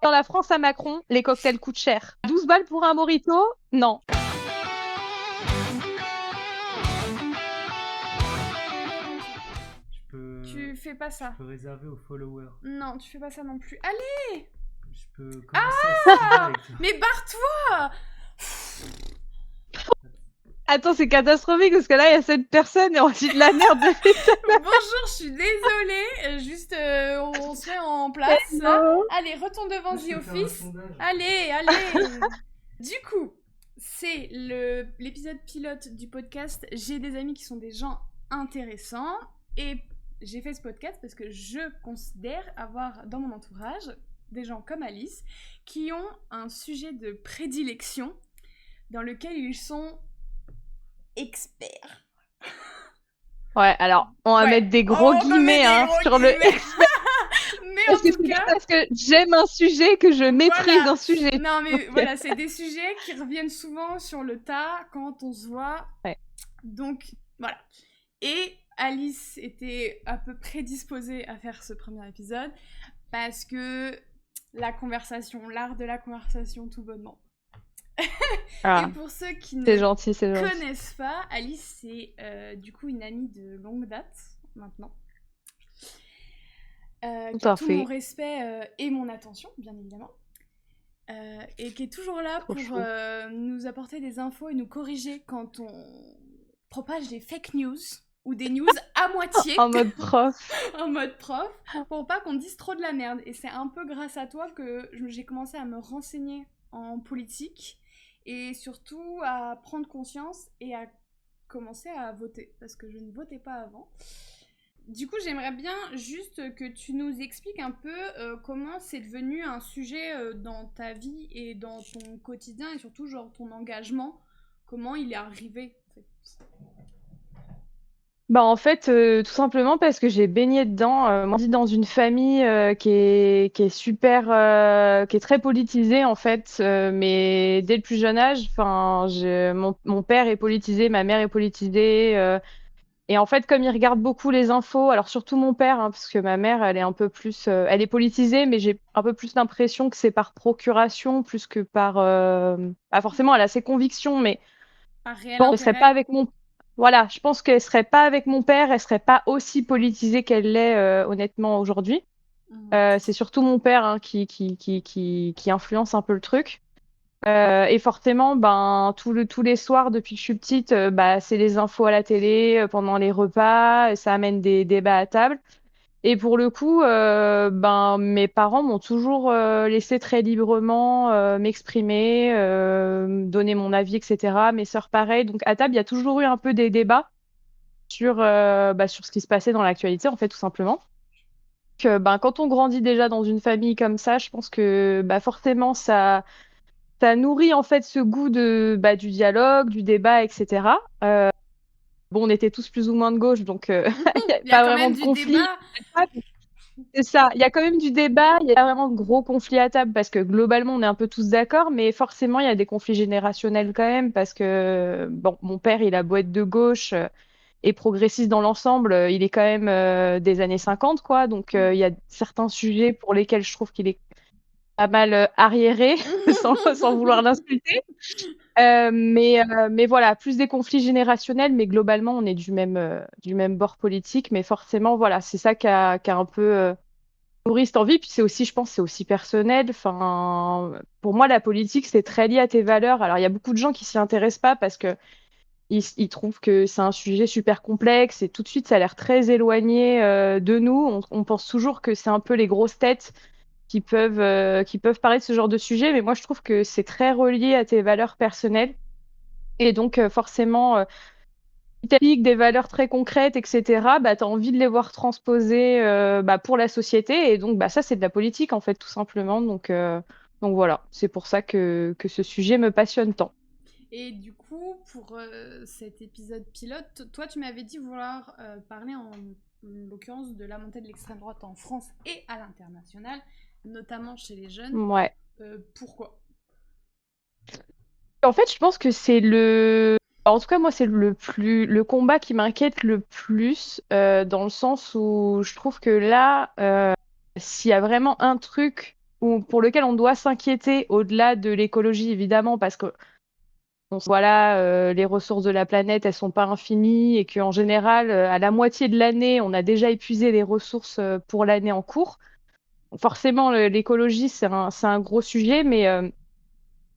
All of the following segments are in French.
Dans la France à Macron, les cocktails coûtent cher. 12 balles pour un mojito? Non. Tu fais pas ça. Je peux réserver aux followers. Non, tu fais pas ça non plus. Allez! Je peux commencer à streamer avec toi. Mais barre-toi! Attends, c'est catastrophique parce que là, il y a cette personne et on dit de la merde de Bonjour, je suis désolée. Juste, on se met en place. Allez, retourne devant The Office. Allez. Du coup, c'est l'épisode pilote du podcast. J'ai des amis qui sont des gens intéressants. Et j'ai fait ce podcast parce que je considère avoir dans mon entourage des gens comme Alice qui ont un sujet de prédilection dans lequel ils sont experts. Ouais, alors, on va mettre des gros guillemets sur le expert. Mais en tout cas, parce que j'aime un sujet que je maîtrise un sujet. Non, mais voilà, c'est des sujets qui reviennent souvent sur le tas quand on se voit. Ouais. Donc, voilà. Et Alice était un peu prédisposée à faire ce premier épisode parce que l'art de la conversation tout bonnement. Et pour ceux qui ne connaissent pas, Alice, c'est du coup une amie de longue date, maintenant. Qui a tout mon respect et mon attention, bien évidemment. Et qui est toujours là pour nous apporter des infos et nous corriger quand on propage des fake news ou des news à moitié. En mode prof. En mode prof, pour pas qu'on dise trop de la merde. Et c'est un peu grâce à toi que j'ai commencé à me renseigner en politique et surtout à prendre conscience et à commencer à voter, parce que je ne votais pas avant. Du coup, j'aimerais bien juste que tu nous expliques un peu comment c'est devenu un sujet dans ta vie et dans ton quotidien et surtout genre ton engagement, comment il est arrivé en fait. Bah en fait, tout simplement parce que j'ai baigné dedans. Moi, je vis dans une famille qui est super, qui est très politisée en fait. Mais dès le plus jeune âge, enfin, mon père est politisé, ma mère est politisée. Et en fait, comme il regarde beaucoup les infos, alors surtout mon père, hein, parce que ma mère, elle est un peu plus, elle est politisée, mais j'ai un peu plus l'impression que c'est par procuration plus que par, pas forcément, elle a ses convictions, mais Par réel bon, elle serait intérêt. pas avec mon, voilà, je pense qu'elle serait pas avec mon père, elle serait pas aussi politisée qu'elle l'est honnêtement aujourd'hui. C'est surtout mon père hein, qui influence un peu le truc. Et forcément, ben, tous les soirs, depuis que je suis petite, bah, c'est les infos à la télé, pendant les repas, et ça amène des débats à table. Et pour le coup, ben, mes parents m'ont toujours laissé très librement m'exprimer, donner mon avis, etc. Mes sœurs, pareil. Donc à table, il y a toujours eu un peu des débats sur ce qui se passait dans l'actualité, en fait, tout simplement. Ben, quand on grandit déjà dans une famille comme ça, je pense que bah, forcément, ça nourrit en fait ce goût du dialogue, du débat, etc. Bon, on était tous plus ou moins de gauche, donc il n'y a pas vraiment de conflit. C'est ça, il y a quand même du débat, il y a pas vraiment de gros conflits à table parce que globalement, on est un peu tous d'accord, mais forcément, il y a des conflits générationnels quand même parce que bon, mon père, il a beau être de gauche et progressiste dans l'ensemble, il est quand même des années 50, quoi. Donc, il y a certains sujets pour lesquels je trouve qu'il est pas mal arriéré, sans vouloir l'insulter. Mais voilà, plus des conflits générationnels, mais globalement, on est du même bord politique. Mais forcément, voilà, c'est ça qui a un peu nourri cette envie. Puis c'est aussi, je pense, c'est aussi personnel. Enfin, pour moi, la politique, c'est très lié à tes valeurs. Alors, il y a beaucoup de gens qui s'y intéressent pas parce que ils trouvent que c'est un sujet super complexe et tout de suite, ça a l'air très éloigné de nous. On pense toujours que c'est un peu les grosses têtes qui peuvent parler de ce genre de sujet, mais moi je trouve que c'est très relié à tes valeurs personnelles. Et donc forcément, si t'appliques des valeurs très concrètes, etc., bah, tu as envie de les voir transposées bah, pour la société. Et donc bah, ça, c'est de la politique, en fait, tout simplement. Donc voilà, c'est pour ça que ce sujet me passionne tant. Et du coup, pour cet épisode pilote, toi, tu m'avais dit vouloir parler en l'occurrence de la montée de l'extrême droite en France et à l'international, notamment chez les jeunes. Ouais. Pourquoi ? En fait, je pense que en tout cas, moi, c'est le combat qui m'inquiète le plus, dans le sens où je trouve que là, s'il y a vraiment un truc pour lequel on doit s'inquiéter au-delà de l'écologie, évidemment, parce que voilà, les ressources de la planète, elles sont pas infinies et qu'en général, à la moitié de l'année, on a déjà épuisé les ressources pour l'année en cours. Forcément, l'écologie, c'est un gros sujet, mais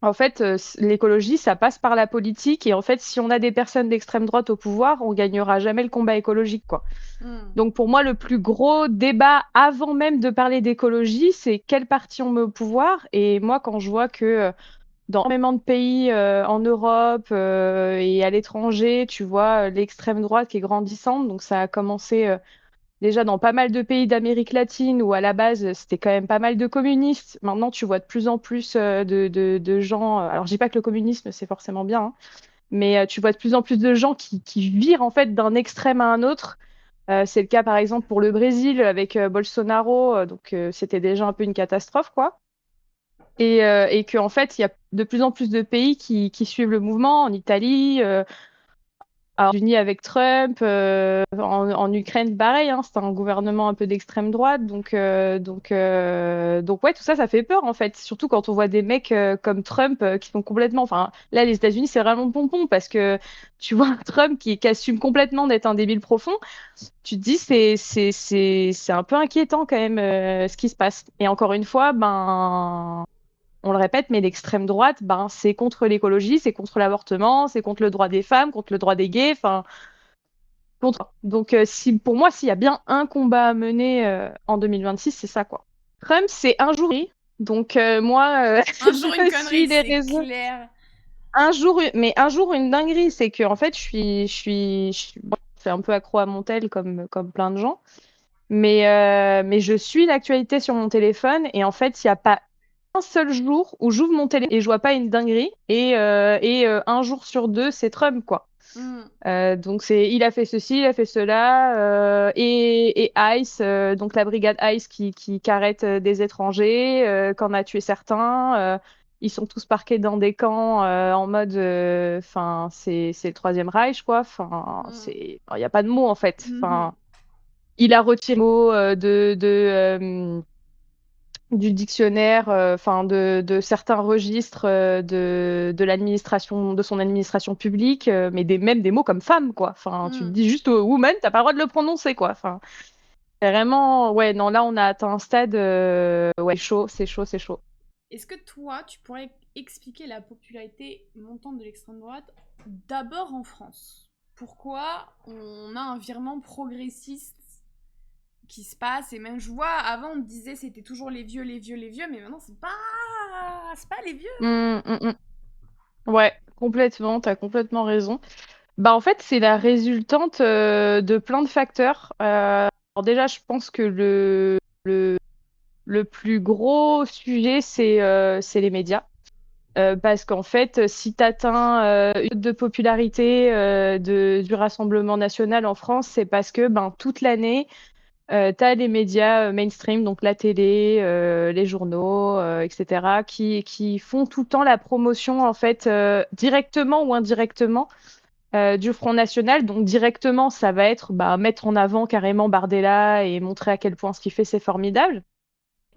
en fait, l'écologie, ça passe par la politique. Et en fait, si on a des personnes d'extrême droite au pouvoir, on gagnera jamais le combat écologique, quoi. Donc pour moi, le plus gros débat avant même de parler d'écologie, c'est quel parti on met au pouvoir. Et moi, quand je vois que dans énormément de pays en Europe et à l'étranger, tu vois l'extrême droite qui est grandissante. Donc ça a commencé déjà dans pas mal de pays d'Amérique latine où à la base c'était quand même pas mal de communistes. Maintenant, tu vois de plus en plus de gens. Alors je dis pas que le communisme c'est forcément bien, hein, mais tu vois de plus en plus de gens qui virent en fait d'un extrême à un autre. C'est le cas par exemple pour le Brésil avec Bolsonaro, donc c'était déjà un peu une catastrophe, quoi. Et qu'en fait, il y a de plus en plus de pays qui suivent le mouvement, en Italie, aux États-Unis avec Trump, en Ukraine, pareil, hein, c'est un gouvernement un peu d'extrême droite. Donc ouais, tout ça, ça fait peur, en fait. Surtout quand on voit des mecs comme Trump qui sont complètement... Enfin, là, les États-Unis, c'est vraiment le pompon parce que tu vois un Trump qui assume complètement d'être un débile profond. Tu te dis, c'est un peu inquiétant quand même ce qui se passe. Et encore une fois, ben on le répète, mais l'extrême droite, ben, c'est contre l'écologie, c'est contre l'avortement, c'est contre le droit des femmes, contre le droit des gays, enfin, contre. Donc, si, pour moi, s'il y a bien un combat à mener en 2026, c'est ça, quoi. Trump, c'est un jour. Donc, moi, Un jour une je connerie, suis les c'est réseaux. clair. Mais un jour, une dinguerie, c'est que, en fait, bon, je suis un peu accro à mon tel, comme plein de gens. Mais je suis l'actualité sur mon téléphone et en fait, il n'y a pas un seul jour où j'ouvre mon téléphone et je vois pas une dinguerie. Et un jour sur deux, c'est Trump, quoi. Donc il a fait ceci, il a fait cela. Et ICE, donc la brigade ICE qui arrête des étrangers, qu'en a tué certains. Ils sont tous parqués dans des camps en mode, enfin, c'est le Troisième Reich, quoi. Enfin, il n'y a pas de mots en fait. Enfin. Il a retiré le mot du dictionnaire, enfin de certains registres de l'administration, de son administration publique, mais même des mots comme femme, quoi. Enfin, tu te dis juste woman, t'as pas le droit de le prononcer, quoi. Enfin, c'est vraiment, ouais, non, là on a atteint un stade, ouais, chaud, c'est chaud, c'est chaud. Est-ce que toi, tu pourrais expliquer la popularité montante de l'extrême droite d'abord en France? Pourquoi on a un virement progressiste qui se passe? Et même, je vois, avant on disait c'était toujours les vieux, les vieux, les vieux, mais maintenant c'est pas les vieux. Ouais, complètement, t'as complètement raison. Bah en fait, c'est la résultante de plein de facteurs. Alors déjà, je pense que le plus gros sujet, c'est les médias. Parce qu'en fait, si tu atteins une cote de popularité du Rassemblement national en France, c'est parce que ben, toute l'année, tu as les médias mainstream, donc la télé, les journaux, etc., qui font tout le temps la promotion, en fait, directement ou indirectement, du Front National. Donc directement, ça va être bah, mettre en avant carrément Bardella et montrer à quel point ce qu'il fait, c'est formidable.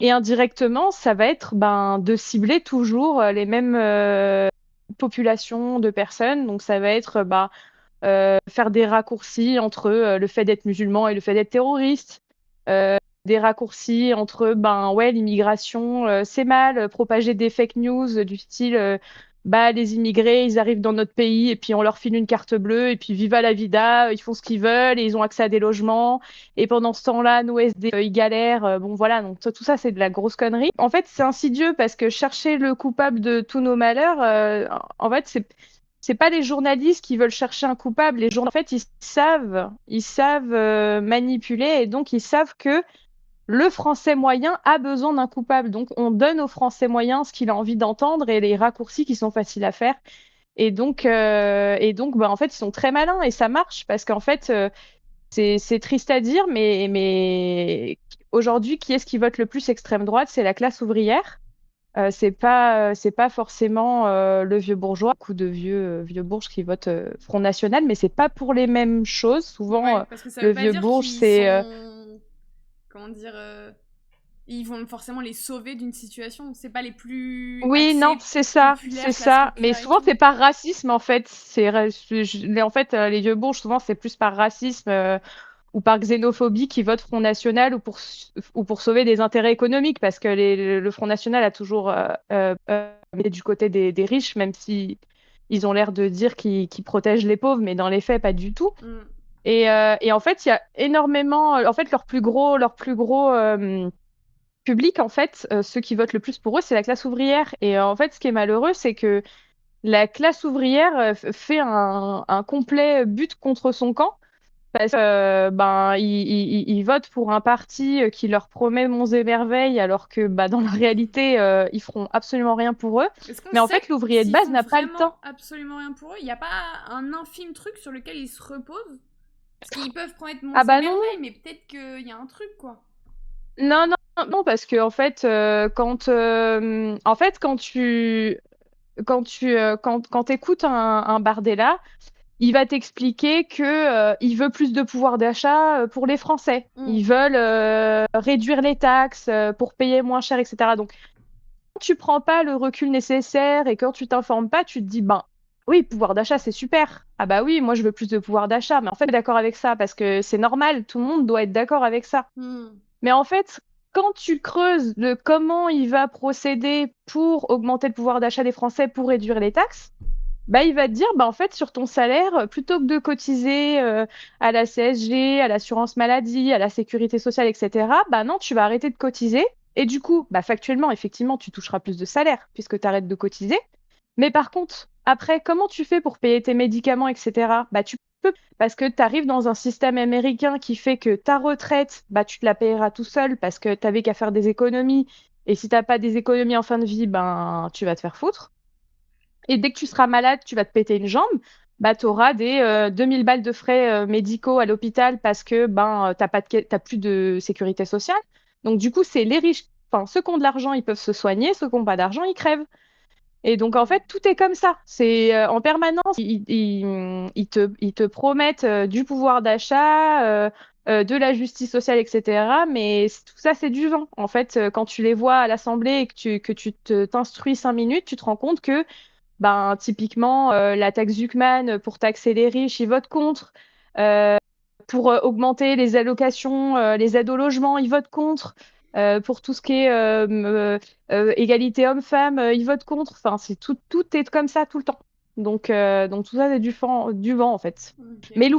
Et indirectement, ça va être ben, de cibler toujours les mêmes populations de personnes. Donc ça va être bah, faire des raccourcis entre le fait d'être musulman et le fait d'être terroriste. Des raccourcis entre ben ouais l'immigration c'est mal, propager des fake news du style bah les immigrés ils arrivent dans notre pays et puis on leur file une carte bleue et puis viva la vida, ils font ce qu'ils veulent et ils ont accès à des logements et pendant ce temps-là nos SD ils galèrent. Bon voilà, donc tout ça c'est de la grosse connerie. En fait c'est insidieux parce que chercher le coupable de tous nos malheurs, en fait c'est pas les journalistes qui veulent chercher un coupable. Les journalistes, en fait, ils savent manipuler et donc ils savent que le français moyen a besoin d'un coupable. Donc on donne au français moyen ce qu'il a envie d'entendre et les raccourcis qui sont faciles à faire. Et donc bah, en fait, ils sont très malins et ça marche parce qu'en fait, c'est triste à dire, mais aujourd'hui, qui est-ce qui vote le plus extrême droite? C'est la classe ouvrière. C'est pas forcément le vieux bourgeois, beaucoup de vieux bourges qui votent Front National, mais c'est pas pour les mêmes choses. Souvent, Ouais, parce que ça le veut pas vieux dire bourge, qu'ils c'est sont... Comment dire Ils vont forcément les sauver d'une situation. C'est pas les plus Oui, non, axés c'est ça, populaires, c'est classe ça. Mais populaire et souvent, tout. c'est par racisme, en fait. Mais en fait, les vieux bourges, souvent, c'est plus par racisme ou par xénophobie qui votent Front National ou pour sauver des intérêts économiques, parce que le Front National a toujours été du côté des riches, même si ils ont l'air de dire qu'ils protègent les pauvres, mais dans les faits, pas du tout. Mm. Et en fait, il y a énormément. En fait, leur plus gros public, en fait, ceux qui votent le plus pour eux, c'est la classe ouvrière. Et en fait, ce qui est malheureux, c'est que la classe ouvrière fait un complet but contre son camp parce que ben ils votent pour un parti qui leur promet monts et merveilles alors que bah, dans la réalité ils feront absolument rien pour eux. Est-ce qu'on Mais en sait fait, l'ouvrier de s'ils base font n'a pas le temps. vraiment absolument rien pour eux? Il n'y a pas un infime truc sur lequel ils se reposent? Parce qu'ils peuvent promettre monts Ah et bah non, merveilles, mais peut-être qu'il y a un truc, quoi. non, non, non, non, parce que en fait, quand t'écoutes un Bardella, il va t'expliquer que il veut plus de pouvoir d'achat pour les Français. Mm. Ils veulent réduire les taxes pour payer moins cher, etc. Donc, quand tu prends pas le recul nécessaire et quand tu t'informes pas, tu te dis, ben oui, pouvoir d'achat, c'est super. Ah bah oui, moi je veux plus de pouvoir d'achat. Mais en fait, je suis d'accord avec ça parce que c'est normal, tout le monde doit être d'accord avec ça. Mm. Mais en fait, quand tu creuses de comment il va procéder pour augmenter le pouvoir d'achat des Français pour réduire les taxes, bah, il va te dire, bah, en fait, sur ton salaire, plutôt que de cotiser à la CSG, à l'assurance maladie, à la sécurité sociale, etc., bah non, tu vas arrêter de cotiser. Et du coup, bah, factuellement, effectivement, tu toucheras plus de salaire puisque tu arrêtes de cotiser. Mais par contre, après, comment tu fais pour payer tes médicaments, etc. Bah, tu peux, parce que tu arrives dans un système américain qui fait que ta retraite, bah, tu te la payeras tout seul parce que tu n'avais qu'à faire des économies. Et si tu n'as pas des économies en fin de vie, ben, tu vas te faire foutre. Et dès que tu seras malade, tu vas te péter une jambe, bah, tu auras des 2000 balles de frais médicaux à l'hôpital parce que ben, t'as plus de sécurité sociale. Donc, du coup, c'est les riches, enfin, ceux qui ont de l'argent, ils peuvent se soigner, ceux qui n'ont pas d'argent, ils crèvent. Et donc, en fait, tout est comme ça. C'est en permanence, ils te promettent du pouvoir d'achat, de la justice sociale, etc. Mais tout ça, c'est du vent. En fait, quand tu les vois à l'Assemblée et que tu t'instruis 5 minutes, tu te rends compte que, ben, typiquement, la taxe Zuckman pour taxer les riches, ils votent contre. Euh, pour augmenter les allocations, les aides au logement, ils votent contre. Pour tout ce qui est égalité homme-femme, ils votent contre. Enfin, tout est comme ça tout le temps. Donc tout ça, c'est du vent, en fait. Ok. Mais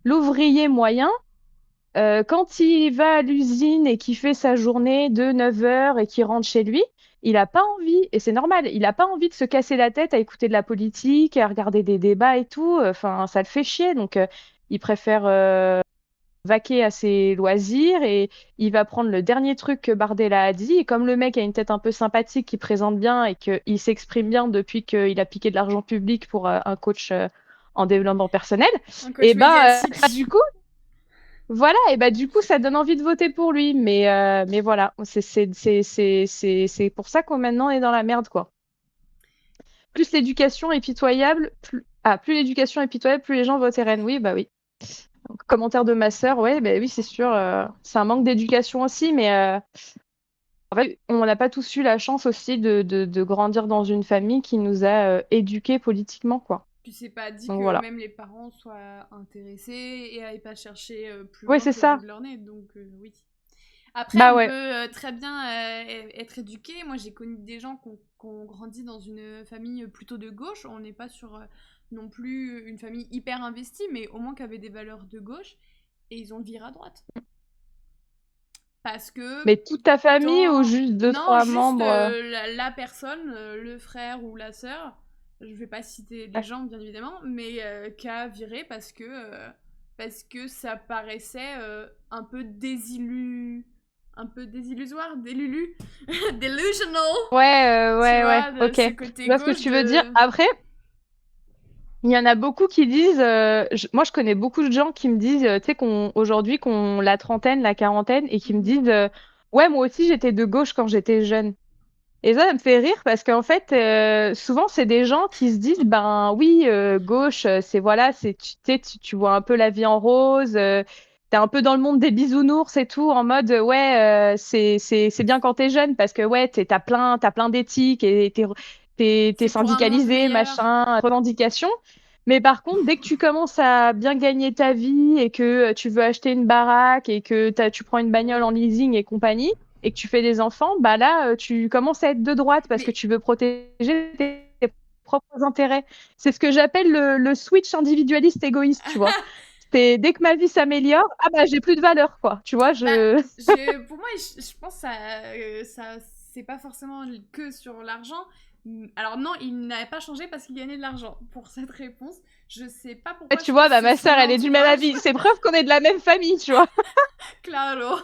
l'ouvrier moyen, quand il va à l'usine et qu'il fait sa journée de 9 heures et qu'il rentre chez lui, il n'a pas envie, et c'est normal, il n'a pas envie de se casser la tête à écouter de la politique, à regarder des débats et tout. Enfin, ça le fait chier. Donc, il préfère vaquer à ses loisirs et il va prendre le dernier truc que Bardella a dit. Et comme le mec a une tête un peu sympathique, qui présente bien et qu'il s'exprime bien depuis qu'il a piqué de l'argent public pour un coach en développement personnel, Un coach et bah, médiatique. du coup, voilà, et bah du coup, ça donne envie de voter pour lui. Mais voilà, c'est pour ça qu'on maintenant est dans la merde, quoi. Plus l'éducation est pitoyable, plus l'éducation est pitoyable, plus les gens votent RN. Oui, bah oui. Donc, commentaire de ma sœur, ouais, bah oui, c'est sûr. C'est un manque d'éducation aussi, mais en fait, on n'a pas tous eu la chance aussi de grandir dans une famille qui nous a éduqués politiquement, quoi. Puis c'est pas dit Donc que voilà. même les parents soient intéressés et aillent pas chercher plus Oui, loin c'est que le bout ça. de leur nez, donc oui. Après, Bah on peut ouais. très bien être éduqué. Moi, j'ai connu des gens qui ont grandi dans une famille plutôt de gauche. On n'est pas sur non plus une famille hyper investie, mais au moins qui avait des valeurs de gauche. Et ils ont viré à droite. Parce que Mais toute ta famille ou dans... juste deux, Non, trois juste membres la personne, le frère ou la sœur, je vais pas citer les ouais. gens bien évidemment, mais qui a viré parce que ça paraissait un peu désillusoire, délulu, delusional, Ouais, tu ouais, ouais, vois, de ok. ce Je côté vois ce que gauche tu veux dire. de... Après, il y en a beaucoup qui disent, moi je connais beaucoup de gens qui me disent, tu sais, aujourd'hui qu'on la trentaine, la quarantaine, et qui me Mhm. disent, ouais, moi aussi j'étais de gauche quand j'étais jeune. Et ça me fait rire parce qu'en fait, souvent c'est des gens qui se disent, ben oui, gauche, c'est voilà, c'est tu sais, tu vois un peu la vie en rose, t'es un peu dans le monde des bisounours et tout, en mode ouais, c'est bien quand t'es jeune parce que ouais, t'as plein d'éthique et t'es C'est pour un monde syndicalisé, meilleur. machin, revendications. Mais par contre, dès que tu commences à bien gagner ta vie et que tu veux acheter une baraque et que tu prends une bagnole en leasing et compagnie et que tu fais des enfants, bah là, tu commences à être de droite parce que Mais tu veux protéger tes propres intérêts. C'est ce que j'appelle le switch individualiste égoïste, tu vois. C'est dès que ma vie s'améliore, ah bah j'ai plus de valeur, quoi. Tu vois, bah, je. pour moi, je pense que ça c'est pas forcément que sur l'argent. Alors non, il n'avait pas changé parce qu'il gagnait de l'argent. Pour cette réponse, je sais pas Ouais, pourquoi, tu je vois, pense que bah, c'est ma son sœur, elle est du même entourage. avis. C'est preuve qu'on est de la même famille, tu vois. Claro.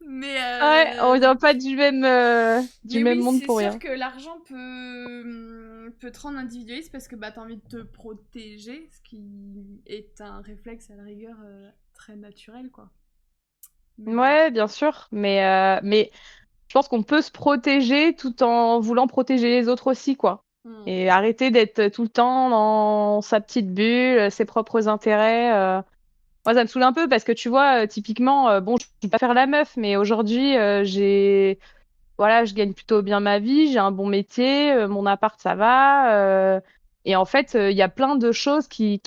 Mais, Ouais, on vient pas du mais même oui, monde c'est pour sûr rien. que l'argent peut te rendre individualiste parce que bah, t'as envie de te protéger, ce qui est un réflexe à la rigueur très naturel, quoi. Mais bon. Ouais, bien sûr, mais je pense qu'on peut se protéger tout en voulant protéger les autres aussi, quoi. Hmm. Et arrêter d'être tout le temps dans sa petite bulle, ses propres intérêts. Moi, ça me saoule un peu parce que tu vois, typiquement, bon, je ne vais pas faire la meuf, mais aujourd'hui, voilà, je gagne plutôt bien ma vie, j'ai un bon métier, mon appart, ça va. Et en fait, il y a plein de choses qui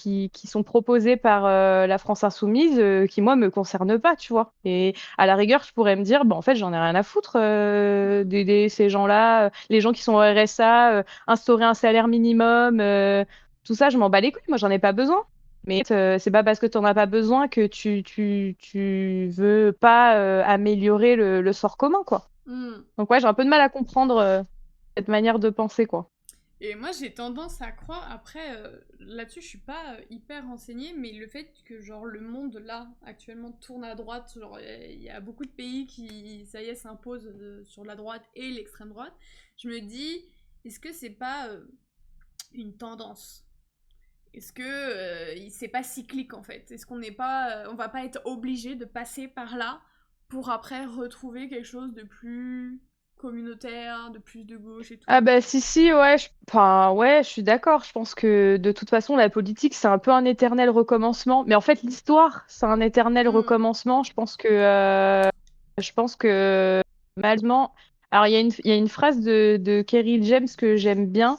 sont proposées par la France Insoumise qui, moi, me concernent pas, tu vois. Et à la rigueur, je pourrais me dire, bah, en fait, j'en ai rien à foutre d'aider ces gens-là, les gens qui sont au RSA, instaurer un salaire minimum, tout ça, je m'en bats les couilles, moi, j'en ai pas besoin. Mais c'est pas parce que tu n'en as pas besoin que tu veux pas améliorer le sort commun, quoi. Hmm. Donc ouais, j'ai un peu de mal à comprendre cette manière de penser, quoi. Et moi, j'ai tendance à croire, après, là-dessus, je suis pas hyper renseignée, mais le fait que, genre, le monde, là, actuellement, tourne à droite, genre, il y a beaucoup de pays qui, ça y est, s'imposent sur la droite et l'extrême droite, je me dis, est-ce que c'est pas une tendance? Est-ce que c'est pas cyclique, en fait? Est-ce qu'on n'est pas, on va pas être obligé de passer par là pour après retrouver quelque chose de plus communautaire, de plus de gauche et Ah tout? bah si, si, ouais, enfin, ouais, je suis d'accord. Je pense que de toute façon, la politique, c'est un peu un éternel recommencement. Mais en fait, l'histoire, c'est un éternel Hmm. recommencement. Je pense que malheureusement, alors il y a une phrase de Kerry James que j'aime bien,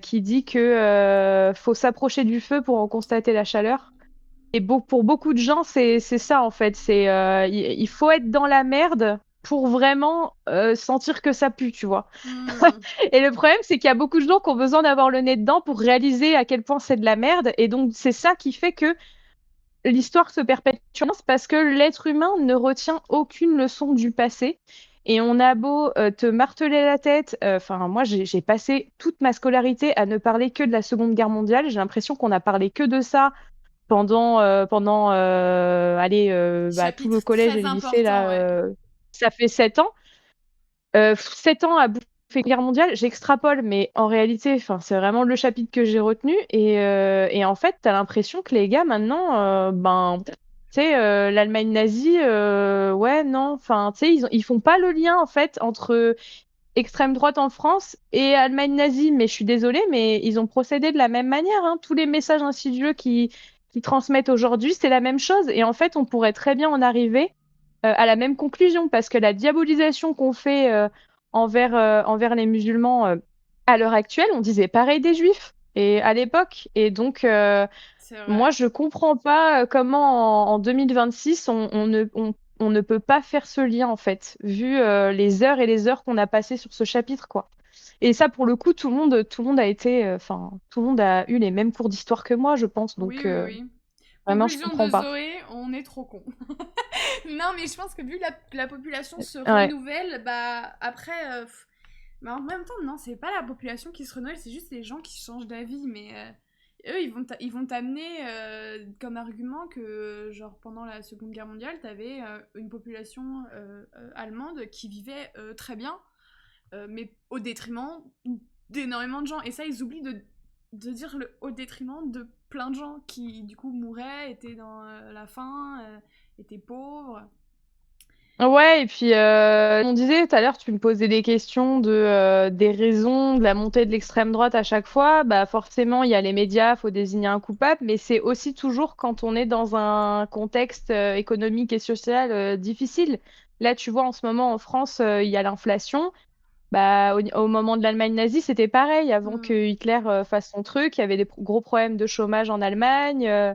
qui dit que faut s'approcher du feu pour en constater la chaleur. Et pour beaucoup de gens, c'est ça en fait. Il faut être dans la merde pour vraiment sentir que ça pue, tu vois. Hmm. Et le problème, c'est qu'il y a beaucoup de gens qui ont besoin d'avoir le nez dedans pour réaliser à quel point c'est de la merde. Et donc, c'est ça qui fait que l'histoire se perpétue, c'est parce que l'être humain ne retient aucune leçon du passé. Et on a beau te marteler la tête. Enfin, moi, j'ai passé toute ma scolarité à ne parler que de la Seconde Guerre mondiale. J'ai l'impression qu'on a parlé que de ça pendant allez, bah, tout le Chapitre collège et très le lycée, important, là, ouais. ça fait 7 ans. 7 ans à bouffer la guerre mondiale, j'extrapole, mais en réalité, enfin, c'est vraiment le chapitre que j'ai retenu. Et en fait, t'as l'impression que les gars, maintenant, ben, tu sais, l'Allemagne nazie, ouais, non, enfin, tu sais, ils font pas le lien, en fait, entre extrême droite en France et Allemagne nazie. Mais je suis désolée, mais ils ont procédé de la même manière, hein. Tous les messages insidieux qui transmettent aujourd'hui, c'est la même chose. Et en fait, on pourrait très bien en arriver à la même conclusion, parce que la diabolisation qu'on fait envers les musulmans à l'heure actuelle, on disait pareil des juifs et à l'époque. Et donc, C'est vrai. moi, je comprends pas comment en 2026, on ne peut pas faire ce lien, en fait, vu les heures et les heures qu'on a passées sur ce chapitre, quoi. Et ça, pour le coup, tout le monde a été, enfin, tout le monde a eu les mêmes cours d'histoire que moi, je pense. Oui, Donc, oui, oui. vraiment, je Conclusion de comprends pas. Zoé, on est trop con. Non, mais je pense que vu que la population se Ouais. renouvelle, bah après, mais en même temps, non, c'est pas la population qui se renouvelle, c'est juste les gens qui changent d'avis. Mais eux, ils vont t'amener comme argument que, genre, pendant la Seconde Guerre mondiale, t'avais une population allemande qui vivait très bien, mais au détriment d'énormément de gens. Et ça, ils oublient de dire le au détriment de plein de gens qui, du coup, mouraient, étaient dans la faim, étaient pauvres. Ouais, et puis on disait tout à l'heure, tu me posais des questions des raisons de la montée de l'extrême droite à chaque fois. Bah forcément, il y a les médias, faut désigner un coupable, mais c'est aussi toujours quand on est dans un contexte économique et social difficile. Là, tu vois, en ce moment en France, il y a l'inflation. Bah, au moment de l'Allemagne nazie, c'était pareil. Avant que Mm. Hitler fasse son truc, il y avait des gros problèmes de chômage en Allemagne. Euh,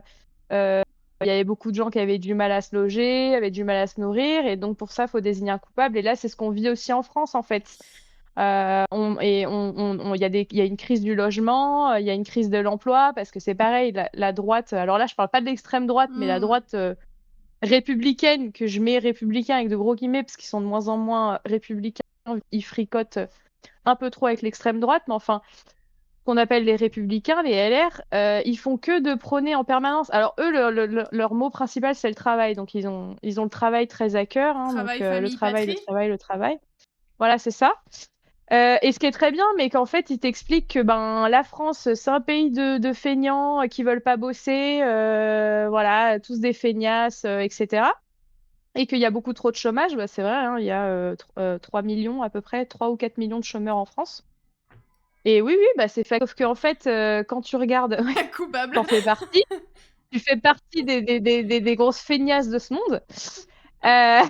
il y avait beaucoup de gens qui avaient du mal à se loger, avaient du mal à se nourrir. Et donc, pour ça, il faut désigner un coupable. Et là, c'est ce qu'on vit aussi en France, en fait. Il y a une crise du logement, il y a une crise de l'emploi, parce que c'est pareil, la droite. Alors là, je parle pas de l'extrême droite, mais la Mm. droite républicaine, que je mets républicain avec de gros guillemets, parce qu'ils sont de moins en moins républicains. Ils fricotent un peu trop avec l'extrême droite, mais enfin, qu'on appelle les républicains, les LR, ils font que de prôner en permanence. Alors eux, leur mot principal, c'est le travail. Donc ils ont le travail très à cœur. Hein, donc Travail, le famille, travail, le patrie. travail, le travail. Voilà, c'est ça. Et ce qui est très bien, mais qu'en fait, ils t'expliquent que ben, la France, c'est un pays de feignants qui veulent pas bosser, voilà, tous des feignasses, etc. Et qu'il y a beaucoup trop de chômage. Bah, c'est vrai, hein, il y a 3 millions à peu près, 3 ou 4 millions de chômeurs en France. Et oui, oui, bah c'est fait. Sauf qu'en fait, quand tu regardes, ouais, Coupable. t'en fais partie, tu fais partie des grosses feignasses de ce monde. Euh,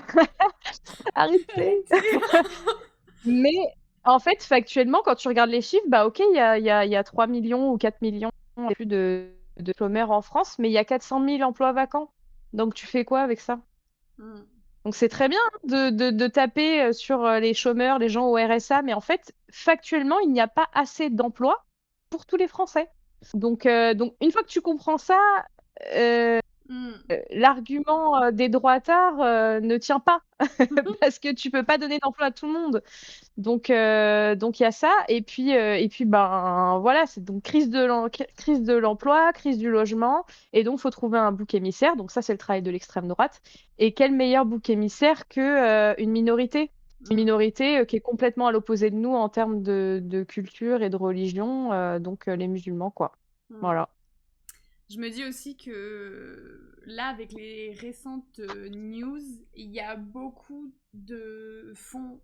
Arrêtez. Arrêtez. Mais en fait, factuellement, quand tu regardes les chiffres, bah ok, il y a 3 millions ou 4 millions et plus de chômeurs en France, mais il y a 400 000 emplois vacants. Donc tu fais quoi avec ça? Mm. Donc c'est très bien de taper sur les chômeurs, les gens au RSA, mais en fait, factuellement, il n'y a pas assez d'emplois pour tous les Français. Donc une fois que tu comprends ça, euh, Mm. l'argument des droitards ne tient pas parce que tu peux pas donner d'emploi à tout le monde. Donc il y a ça et puis ben voilà, c'est donc crise de l'emploi, crise du logement et donc faut trouver un bouc émissaire. Donc ça c'est le travail de l'extrême droite. Et quel meilleur bouc émissaire que une minorité? Une Mm. minorité qui est complètement à l'opposé de nous en termes de culture et de religion, donc les musulmans quoi. Mm. Voilà. Je me dis aussi que là, avec les récentes news, il y a beaucoup de fonds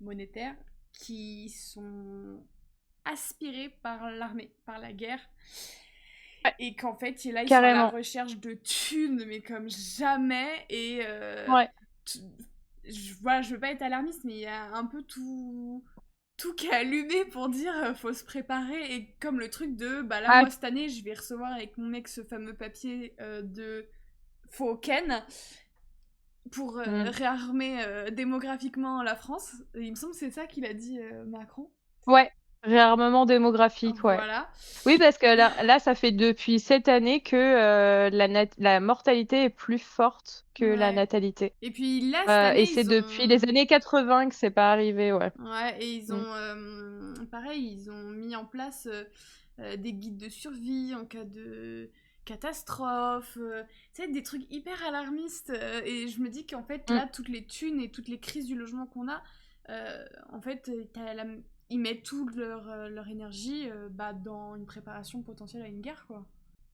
monétaires qui sont aspirés par l'armée, par la guerre. Ouais, Et qu'en fait, là, ils sont à la carrément. recherche de thunes, mais comme jamais. Et Ouais. t- voilà, je veux pas être alarmiste, mais il y a un peu tout qui est allumé pour dire faut se préparer. Et comme le truc de bah là, Ah, moi cette année, je vais recevoir avec mon mec ce fameux papier de faux Ken pour hmm. réarmer démographiquement la France. Il me semble que c'est ça qu'il a dit Macron. Ouais. Réarmement démographique, ouais. Voilà. Oui, parce que là, ça fait depuis cette année que la mortalité est plus forte que la Ouais. natalité. Et puis là, cette Et année, c'est ils depuis les ont. années 80 que c'est pas arrivé, ouais. Ouais, et ils Mm. ont. Pareil, ils ont mis en place des guides de survie en cas de catastrophe. Tu sais, des trucs hyper alarmistes. Et je me dis qu'en fait, Mm. là, toutes les thunes et toutes les crises du logement qu'on a, en fait, ils mettent toute leur énergie bah, dans une préparation potentielle à une guerre, quoi.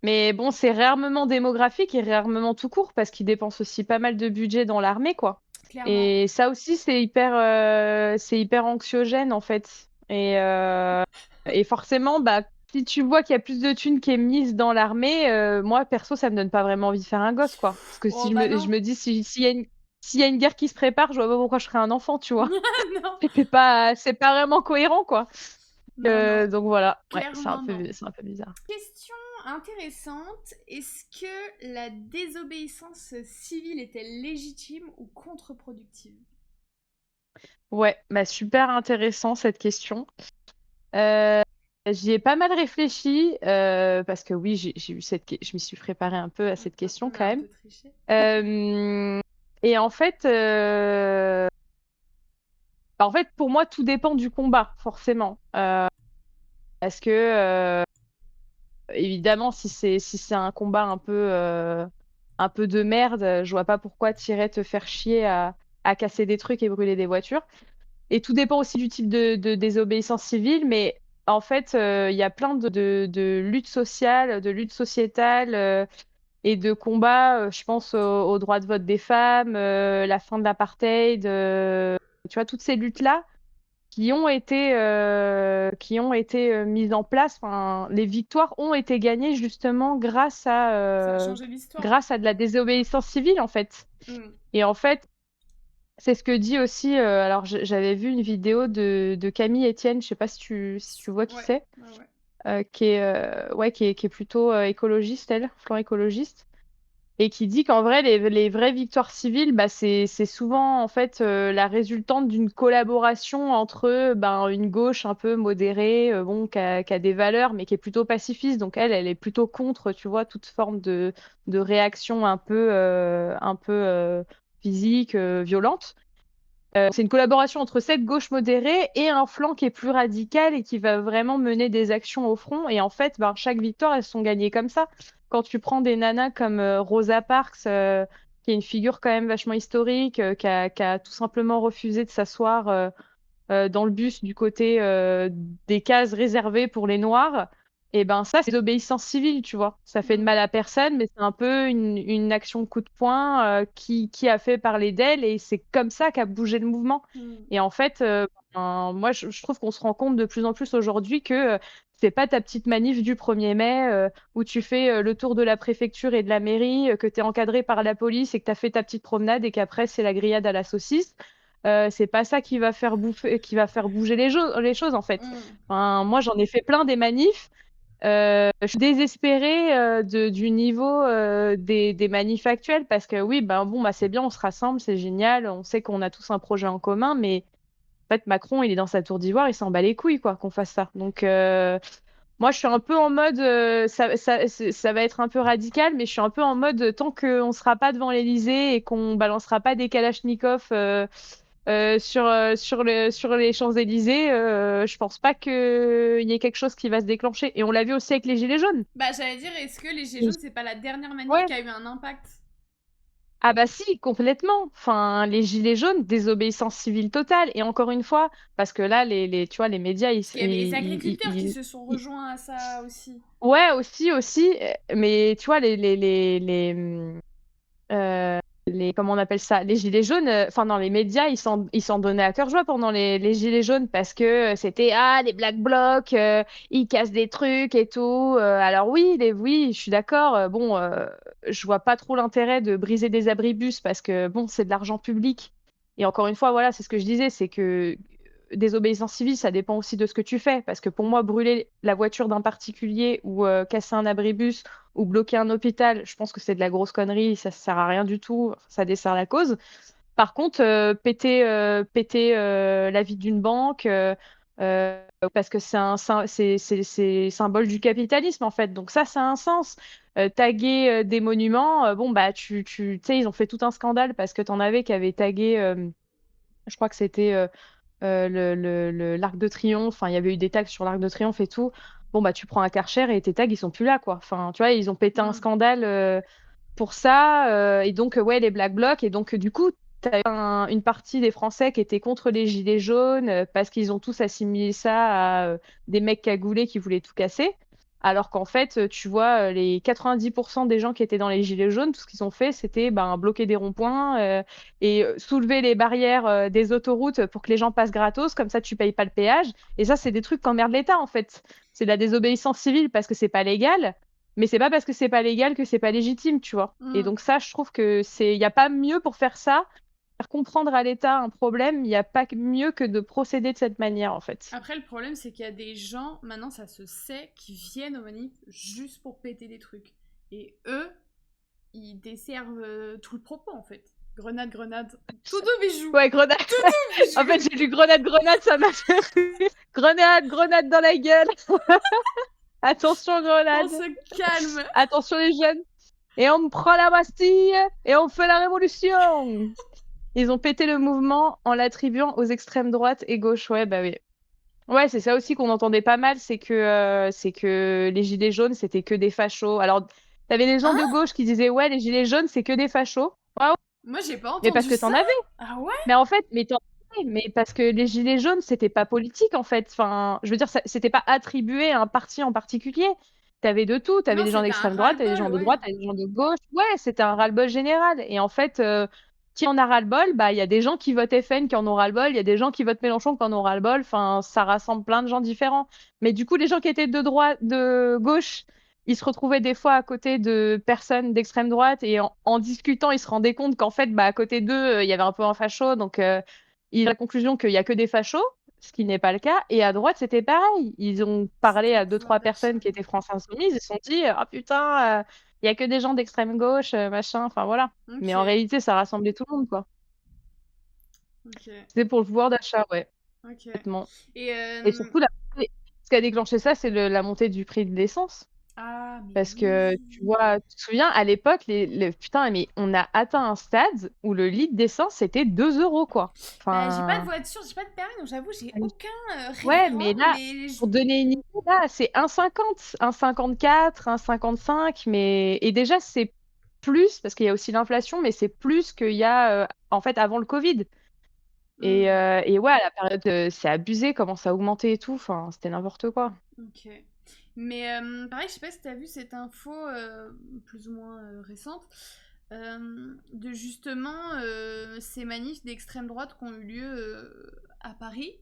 Mais bon, c'est réarmement démographique et réarmement tout court parce qu'ils dépensent aussi pas mal de budget dans l'armée, quoi. Clairement. Et ça aussi, c'est hyper anxiogène, en fait. Et forcément, bah, si tu vois qu'il y a plus de thunes qui est mise dans l'armée, moi, perso, ça me donne pas vraiment envie de faire un gosse, quoi. Parce que si Oh, bah je non. me dis, s'il y a une guerre qui se prépare, je vois pas pourquoi je serais un enfant, tu vois. Non. C'est pas vraiment cohérent, quoi. Non, non. Donc voilà, ouais, Clairement, non. c'est un peu bizarre. Question intéressante. Est-ce que la désobéissance civile est-elle légitime ou contre-productive? Ouais, bah super intéressant cette question. Euh, J'y ai pas mal réfléchi parce que oui, j'ai eu je m'y suis préparée un peu à cette question On a quand un même. peu triché. Euh, Et en fait, pour moi, tout dépend du combat, forcément. Parce que évidemment, si c'est un combat un peu de merde, je vois pas pourquoi t'irais te faire chier à casser des trucs et brûler des voitures. Et tout dépend aussi du type de désobéissance civile, mais en fait, il y a plein de luttes sociales, de luttes sociétales et de combats, je pense au droit de vote des femmes, la fin de l'apartheid, tu vois, toutes ces luttes-là qui ont été mises en place. Enfin, les victoires ont été gagnées justement Ça a changé l'histoire. grâce à de la désobéissance civile, en fait. Et en fait, c'est ce que dit aussi. Alors, j'avais vu une vidéo de Camille Etienne, je sais pas si tu vois qui c'est, qui est plutôt écologiste, elle, flanc écologiste, et qui dit qu'en vrai, les vraies victoires civiles, bah, c'est souvent en fait la résultante d'une collaboration entre une gauche un peu modérée, bon, qui a des valeurs, mais qui est plutôt pacifiste. Donc elle est plutôt contre, tu vois, toute forme de réaction un peu physique, violente. C'est une collaboration entre cette gauche modérée et un flanc qui est plus radical et qui va vraiment mener des actions au front. Et en fait, chaque victoire, elles sont gagnées comme ça. Quand tu prends des nanas comme Rosa Parks, qui est une figure quand même vachement historique, qui a tout simplement refusé de s'asseoir dans le bus du côté des cases réservées pour les Noirs, et ben ça, c'est l'obéissance civile, tu vois. Ça fait de mal à personne, mais c'est un peu une action coup de poing qui a fait parler d'elle, et c'est comme ça qu'a bougé le mouvement. Et en fait, moi, je trouve qu'on se rend compte de plus en plus aujourd'hui que c'est pas ta petite manif du 1er mai où tu fais le tour de la préfecture et de la mairie, que tu es encadré par la police et que tu as fait ta petite promenade et qu'après c'est la grillade à la saucisse. C'est pas ça qui va faire bouger les choses en fait. Enfin, moi, j'en ai fait plein des manifs. Je suis désespérée du niveau des manifs actuels parce que oui, c'est bien, on se rassemble, c'est génial, on sait qu'on a tous un projet en commun, mais en fait, Macron, il est dans sa tour d'ivoire, il s'en bat les couilles quoi, qu'on fasse ça. Donc, moi, je suis un peu en mode, ça va être un peu radical, mais je suis un peu en mode, tant qu'on ne sera pas devant l'Élysée et qu'on balancera pas des kalachnikovs sur les Champs-Élysées, je pense pas qu'il y ait quelque chose qui va se déclencher. Et on l'a vu aussi avec les Gilets jaunes. Bah, j'allais dire, est-ce que les Gilets jaunes, c'est pas la dernière manif Ouais. qui a eu un impact? Ah bah si, complètement. Enfin, les Gilets jaunes, désobéissance civile totale. Et encore une fois, parce que là, tu vois, les médias, Parce qu'il y avait les agriculteurs qui se sont rejoints à ça aussi. Ouais, aussi. Mais tu vois, comment on appelle ça? Les gilets jaunes, enfin, dans les médias, ils s'en donnaient à cœur joie pendant les gilets jaunes parce que c'était, les Black Blocs, ils cassent des trucs et tout. Alors oui, je suis d'accord. Bon, je vois pas trop l'intérêt de briser des abribus parce que, bon, c'est de l'argent public. Et encore une fois, voilà, c'est ce que je disais, c'est que désobéissance civile, ça dépend aussi de ce que tu fais. Parce que pour moi, brûler la voiture d'un particulier ou casser un abribus ou bloquer un hôpital, je pense que c'est de la grosse connerie, ça sert à rien du tout, ça dessert la cause. Par contre, péter la vie d'une banque, parce que c'est symbole du capitalisme en fait, donc ça a un sens. Taguer des monuments, tu sais, ils ont fait tout un scandale parce que t'en avais qui avaient tagué, je crois que c'était l'Arc de Triomphe, enfin, il y avait eu des tags sur l'Arc de Triomphe et tout. Bon, tu prends un Karcher et tes tags, ils sont plus là, quoi. Enfin, tu vois, ils ont pété un scandale pour ça. Et donc, ouais, les Black Blocs. Et donc, du coup, tu as une partie des Français qui étaient contre les Gilets jaunes parce qu'ils ont tous assimilé ça à des mecs cagoulés qui voulaient tout casser. Alors qu'en fait, tu vois, les 90% des gens qui étaient dans les Gilets jaunes, tout ce qu'ils ont fait, c'était bloquer des ronds-points et soulever les barrières des autoroutes pour que les gens passent gratos. Comme ça, tu payes pas le péage. Et ça, c'est des trucs qu'emmerde l'État, en fait. C'est de la désobéissance civile parce que c'est pas légal. Mais c'est pas parce que c'est pas légal que c'est pas légitime, tu vois. Et donc ça, je trouve que il y a pas mieux pour faire ça, faire comprendre à l'État un problème, il y a pas mieux que de procéder de cette manière, en fait. Après, le problème, c'est qu'il y a des gens, maintenant ça se sait, qui viennent aux manifs juste pour péter des trucs. Et eux, ils desservent tout le propos, en fait. Grenade, tout doux bijou. Ouais, grenade. En fait, j'ai lu grenade, ça m'a fait rire. Grenade dans la gueule. Attention, grenade. On se calme. Attention, les jeunes. Et on prend la Bastille et on fait la révolution. Ils ont pété le mouvement en l'attribuant aux extrêmes droite et gauche. Ouais, bah oui. Ouais, c'est ça aussi qu'on entendait pas mal, c'est que les gilets jaunes, c'était que des fachos. Alors, t'avais des gens de gauche qui disaient, ouais, les gilets jaunes, c'est que des fachos. Ouais, ouais. Moi, j'ai pas entendu Mais parce que ça. t'en avais. Ah ouais? Mais en fait, mais parce que les gilets jaunes, c'était pas politique, en fait. Enfin, je veux dire, c'était pas attribué à un parti en particulier. T'avais de tout. T'avais Non, des gens c'était un d'extrême droite, t'avais des gens ras-le-bol, de ouais. droite, t'avais des gens de gauche. Ouais, c'était un ras-le-bol général. Et en fait, qui en a ras-le-bol, bah, il y a des gens qui votent FN qui en ont ras-le-bol, il y a des gens qui votent Mélenchon qui en ont ras-le-bol. Enfin, ça rassemble plein de gens différents. Mais du coup, les gens qui étaient de droite, de gauche, ils se retrouvaient des fois à côté de personnes d'extrême droite et en discutant, ils se rendaient compte qu'en fait, bah, à côté d'eux, il y avait un peu un facho. Donc, ils ont la conclusion qu'il y a que des fachos, ce qui n'est pas le cas. Et à droite, c'était pareil. Ils ont parlé C'était à le deux, pouvoir trois personnes d'achat. qui étaient France Insoumise. Ils se sont dit, ah putain, il y a que des gens d'extrême gauche, machin. Enfin, voilà. Mais en Ok, réalité, ça rassemblait tout le monde, quoi. ok, C'était pour le pouvoir d'achat, ouais, ok. complètement. Et Et surtout, ce qui a déclenché ça, c'est la montée du prix de l'essence. ah, mais Parce que, tu oui. vois, tu te souviens, à l'époque, putain, mais on a atteint un stade où le litre d'essence, c'était 2 euros, quoi. Bah, j'ai pas de Enfin, voiture, j'ai pas de permis, donc j'avoue, j'ai aucun ouais, référent, mais là, mais pour donner une idée, là, c'est 1,50, 1,54, 1,55, mais... Et déjà, c'est plus, parce qu'il y a aussi l'inflation, mais c'est plus qu'il y a, en fait, avant le Covid. Hmm, Et ouais, à la période, c'est abusé, comment ça a augmenté et tout, enfin, c'était n'importe quoi. ok. Mais pareil, je sais pas si t'as vu cette info plus ou moins récente de justement ces manifs d'extrême droite qui ont eu lieu à Paris,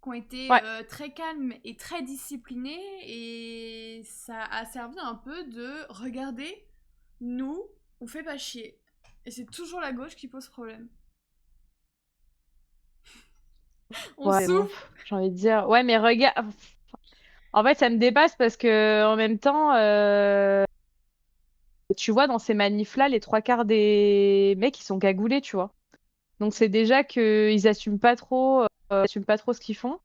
qui ont été Ouais, très calmes et très disciplinés, et ça a servi un peu de regarder, nous, on fait pas chier. Et c'est toujours la gauche qui pose problème. On ouais, bon, souffre. j'ai envie de dire, ouais, mais regarde, en fait, ça me dépasse parce que, en même temps, tu vois, dans ces manifs-là, les trois quarts des mecs, ils sont cagoulés, tu vois. Donc c'est déjà qu'ils assument pas trop ce qu'ils font.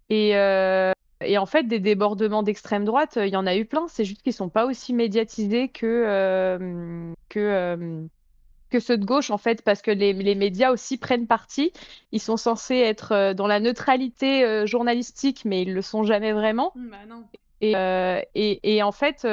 Et, euh, et en fait, des débordements d'extrême droite, il y en a eu plein. C'est juste qu'ils sont pas aussi médiatisés que ceux de gauche, en fait, parce que les médias aussi prennent parti. Ils sont censés être dans la neutralité journalistique, mais ils le sont jamais vraiment. Bah non. Et en fait,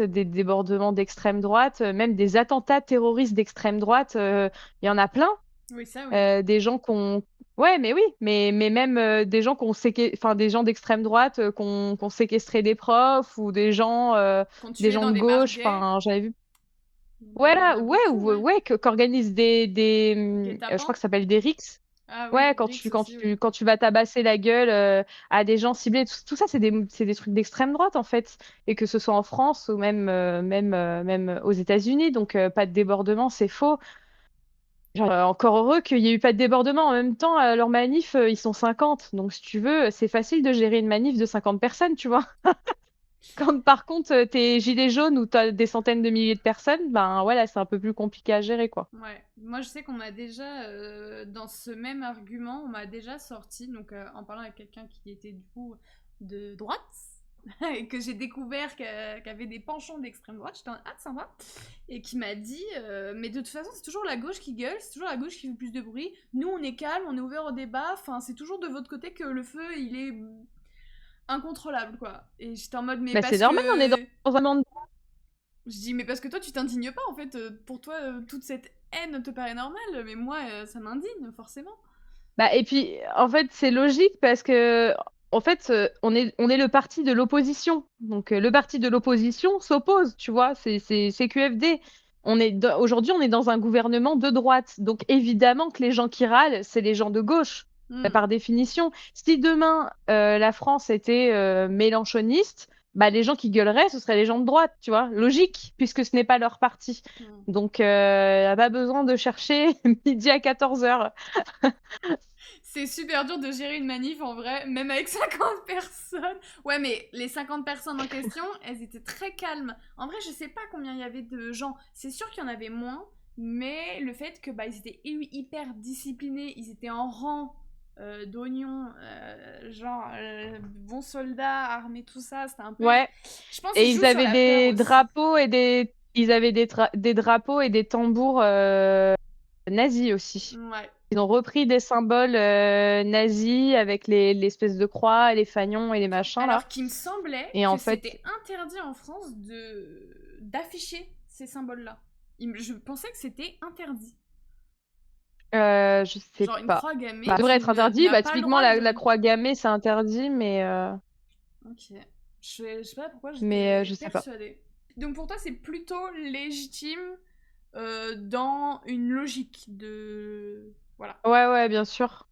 des débordements d'extrême droite, même des attentats terroristes d'extrême droite, il y en a plein. Oui, ça oui. Des gens qu'on, ouais, mais oui, mais même des gens enfin des gens d'extrême droite qu'on séquestré des profs ou Qu'on des tuait gens dans de des bars gauche. gays, Enfin, j'avais vu. il y en Voilà, a ouais, beaucoup, ouais. ouais, qu'organisent je crois Guet-apens. que ça s'appelle des rixes. Ah oui, Ouais, Rix aussi, oui. quand tu vas tabasser la gueule à des gens ciblés, tout ça, c'est des trucs d'extrême droite, en fait. Et que ce soit en France ou même aux États-Unis. Donc, pas de débordement, c'est faux. Genre, encore heureux qu'il n'y ait eu pas de débordement. En même temps, leurs manifs, ils sont 50. Donc, si tu veux, c'est facile de gérer une manif de 50 personnes, tu vois. Quand par contre, t'es gilet jaune ou t'as des centaines de milliers de personnes, ben voilà, c'est un peu plus compliqué à gérer, quoi. Ouais, moi je sais qu'on m'a déjà, dans ce même argument, on m'a déjà sorti, donc en parlant avec quelqu'un qui était du coup de droite, et que j'ai découvert qu'avait des penchants d'extrême droite, j'étais en ah sympa, et qui m'a dit, mais de toute façon c'est toujours la gauche qui gueule, c'est toujours la gauche qui fait plus de bruit, nous on est calme, on est ouvert au débat, enfin c'est toujours de votre côté que le feu il est incontrôlable quoi. Et j'étais en mode mais Ben, c'est parce normal, on est que dans un monde. je dis, mais parce que toi, tu t'indignes pas, en fait. Pour toi, toute cette haine te paraît normale, mais moi, ça m'indigne, forcément. Bah, et puis, en fait, c'est logique parce que, en fait, on est le parti de l'opposition. Donc, le parti de l'opposition s'oppose, tu vois, c'est QFD. Aujourd'hui, on est dans un gouvernement de droite. Donc, évidemment que les gens qui râlent, c'est les gens de gauche, Hmm. par définition. Si demain, la France était mélenchoniste, bah, les gens qui gueuleraient, ce seraient les gens de droite, tu vois, logique, puisque ce n'est pas leur parti. Hmm. Donc, pas besoin de chercher midi à 14h. C'est super dur de gérer une manif, en vrai, même avec 50 personnes. Ouais, mais les 50 personnes en question, elles étaient très calmes. En vrai, je sais pas combien il y avait de gens. C'est sûr qu'il y en avait moins, mais le fait que bah, ils étaient hyper disciplinés, ils étaient en rang d'oignons, genre bons soldats, armés, tout ça, c'était un peu. Ouais. Je pense Et qu'ils ils jouent sur avaient la peur des aussi. drapeaux et des drapeaux et des tambours nazis aussi. Ouais. Ils ont repris des symboles nazis avec l'espèce de croix, et les fanions et les machins Alors là. qu'il me semblait Et que en fait, c'était interdit en France de d'afficher ces symboles-là. Je pensais que c'était interdit. je sais Genre une pas. croix gammée, Bah, ça devrait être interdit. n'as Bah, pas le typiquement, droit la de. croix gammée, c'est interdit, mais Ok. Je sais pas pourquoi Mais j'étais je sais pas. persuadée. Donc pour toi, c'est plutôt légitime dans une logique de... Voilà. Ouais, bien sûr.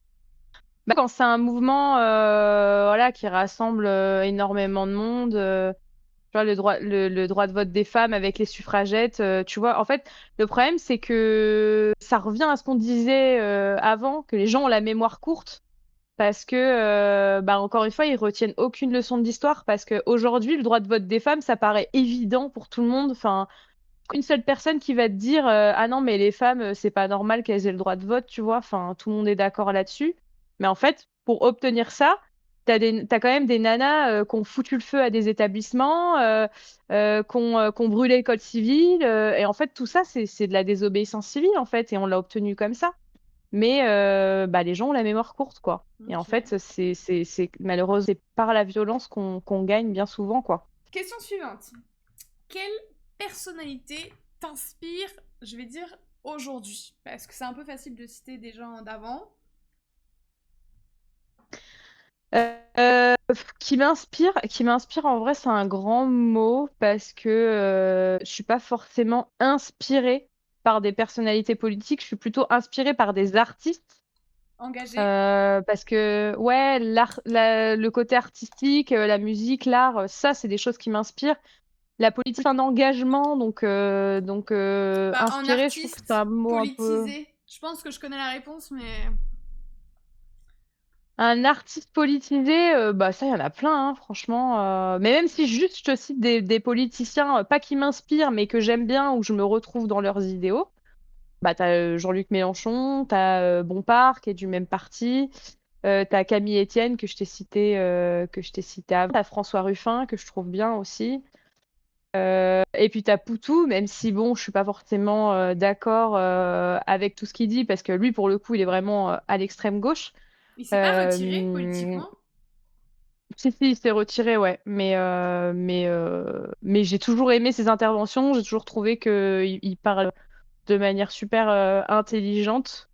Bah, quand c'est un mouvement voilà, qui rassemble énormément de monde, tu vois, le droit de vote des femmes avec les suffragettes, tu vois, en fait, le problème, c'est que ça revient à ce qu'on disait avant, que les gens ont la mémoire courte, parce que, bah, encore une fois, ils retiennent aucune leçon d'histoire, parce qu'aujourd'hui, le droit de vote des femmes, ça paraît évident pour tout le monde. Enfin, une seule personne qui va te dire ah non, mais les femmes, c'est pas normal qu'elles aient le droit de vote, tu vois. Enfin, tout le monde est d'accord là-dessus. Mais en fait, pour obtenir ça, t'as quand même des nanas qui ont foutu le feu à des établissements, qui ont brûlé le code civil. Et en fait, tout ça, c'est de la désobéissance civile, en fait. Et on l'a obtenu comme ça. Mais bah, les gens ont la mémoire courte, quoi. Et en Ok. fait, malheureusement, c'est par la violence qu'on gagne bien souvent, quoi. Question suivante. Quelle personnalité t'inspire, je vais dire, aujourd'hui? Parce que c'est un peu facile de citer des gens d'avant. Qui m'inspire en vrai, c'est un grand mot parce que je suis pas forcément inspirée par des personnalités politiques, je suis plutôt inspirée par des artistes. Engagé. Parce que ouais, le côté artistique, la musique, l'art, ça c'est des choses qui m'inspirent. La politique, c'est un engagement, donc Bah, un inspirée, je trouve que c'est artiste un mot un peu. politisé. Je pense que je connais la réponse, mais... Un artiste politisé, bah ça, il y en a plein, hein, franchement. Mais même si juste je te cite des politiciens, pas qui m'inspirent, mais que j'aime bien, ou je me retrouve dans leurs idéaux, bah t'as Jean-Luc Mélenchon, t'as Bompard, qui est du même parti, t'as Camille Etienne, que je t'ai cité avant, t'as François Ruffin, que je trouve bien aussi. Et puis t'as Poutou, même si bon, je suis pas forcément d'accord avec tout ce qu'il dit, parce que lui, pour le coup, il est vraiment à l'extrême gauche. Il s'est pas retiré Euh, politiquement? Si, il s'est retiré, ouais. Mais j'ai toujours aimé ses interventions. J'ai toujours trouvé qu'il parle de manière super intelligente,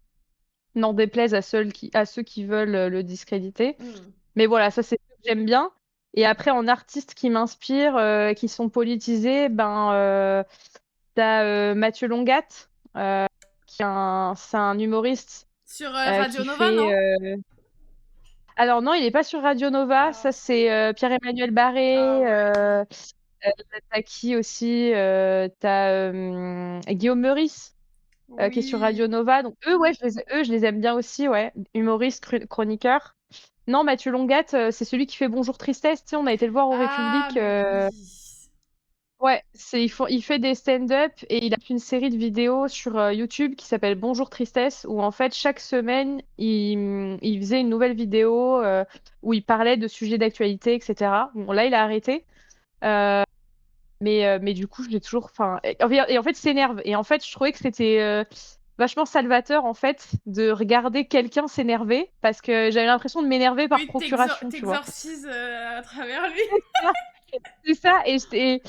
n'en déplaise à ceux qui veulent le discréditer. Hmm. Mais voilà, ça, c'est ce que j'aime bien. Et après, en artistes qui m'inspirent, qui sont politisés, t'as Mathieu Longat, c'est un humoriste Sur Radio qui Nova, non? fait. Alors non, il n'est pas sur Radio Nova. Ah. Ça, c'est Pierre-Emmanuel Ah Barré. ouais. T'as qui aussi? T'as Guillaume Meurice qui est sur Radio Oui. Nova. Donc eux, ouais, je les aime bien aussi, ouais. Humoristes, chroniqueurs. Non, Mathieu Longat, c'est celui qui fait Bonjour Tristesse. Tu sais, on a été le voir au Ah, République. mais oui. Ouais, il fait des stand-up et il a fait une série de vidéos sur YouTube qui s'appelle Bonjour Tristesse, où en fait chaque semaine il faisait une nouvelle vidéo où il parlait de sujets d'actualité, etc. Bon, là il a arrêté. Euh, mais du coup, j'ai toujours. Enfin, et en fait, il s'énerve. Et en fait, je trouvais que c'était vachement salvateur, en fait, de regarder quelqu'un s'énerver, parce que j'avais l'impression de m'énerver par Oui, procuration, tu vois. t'exorcises à travers lui. C'est ça. Et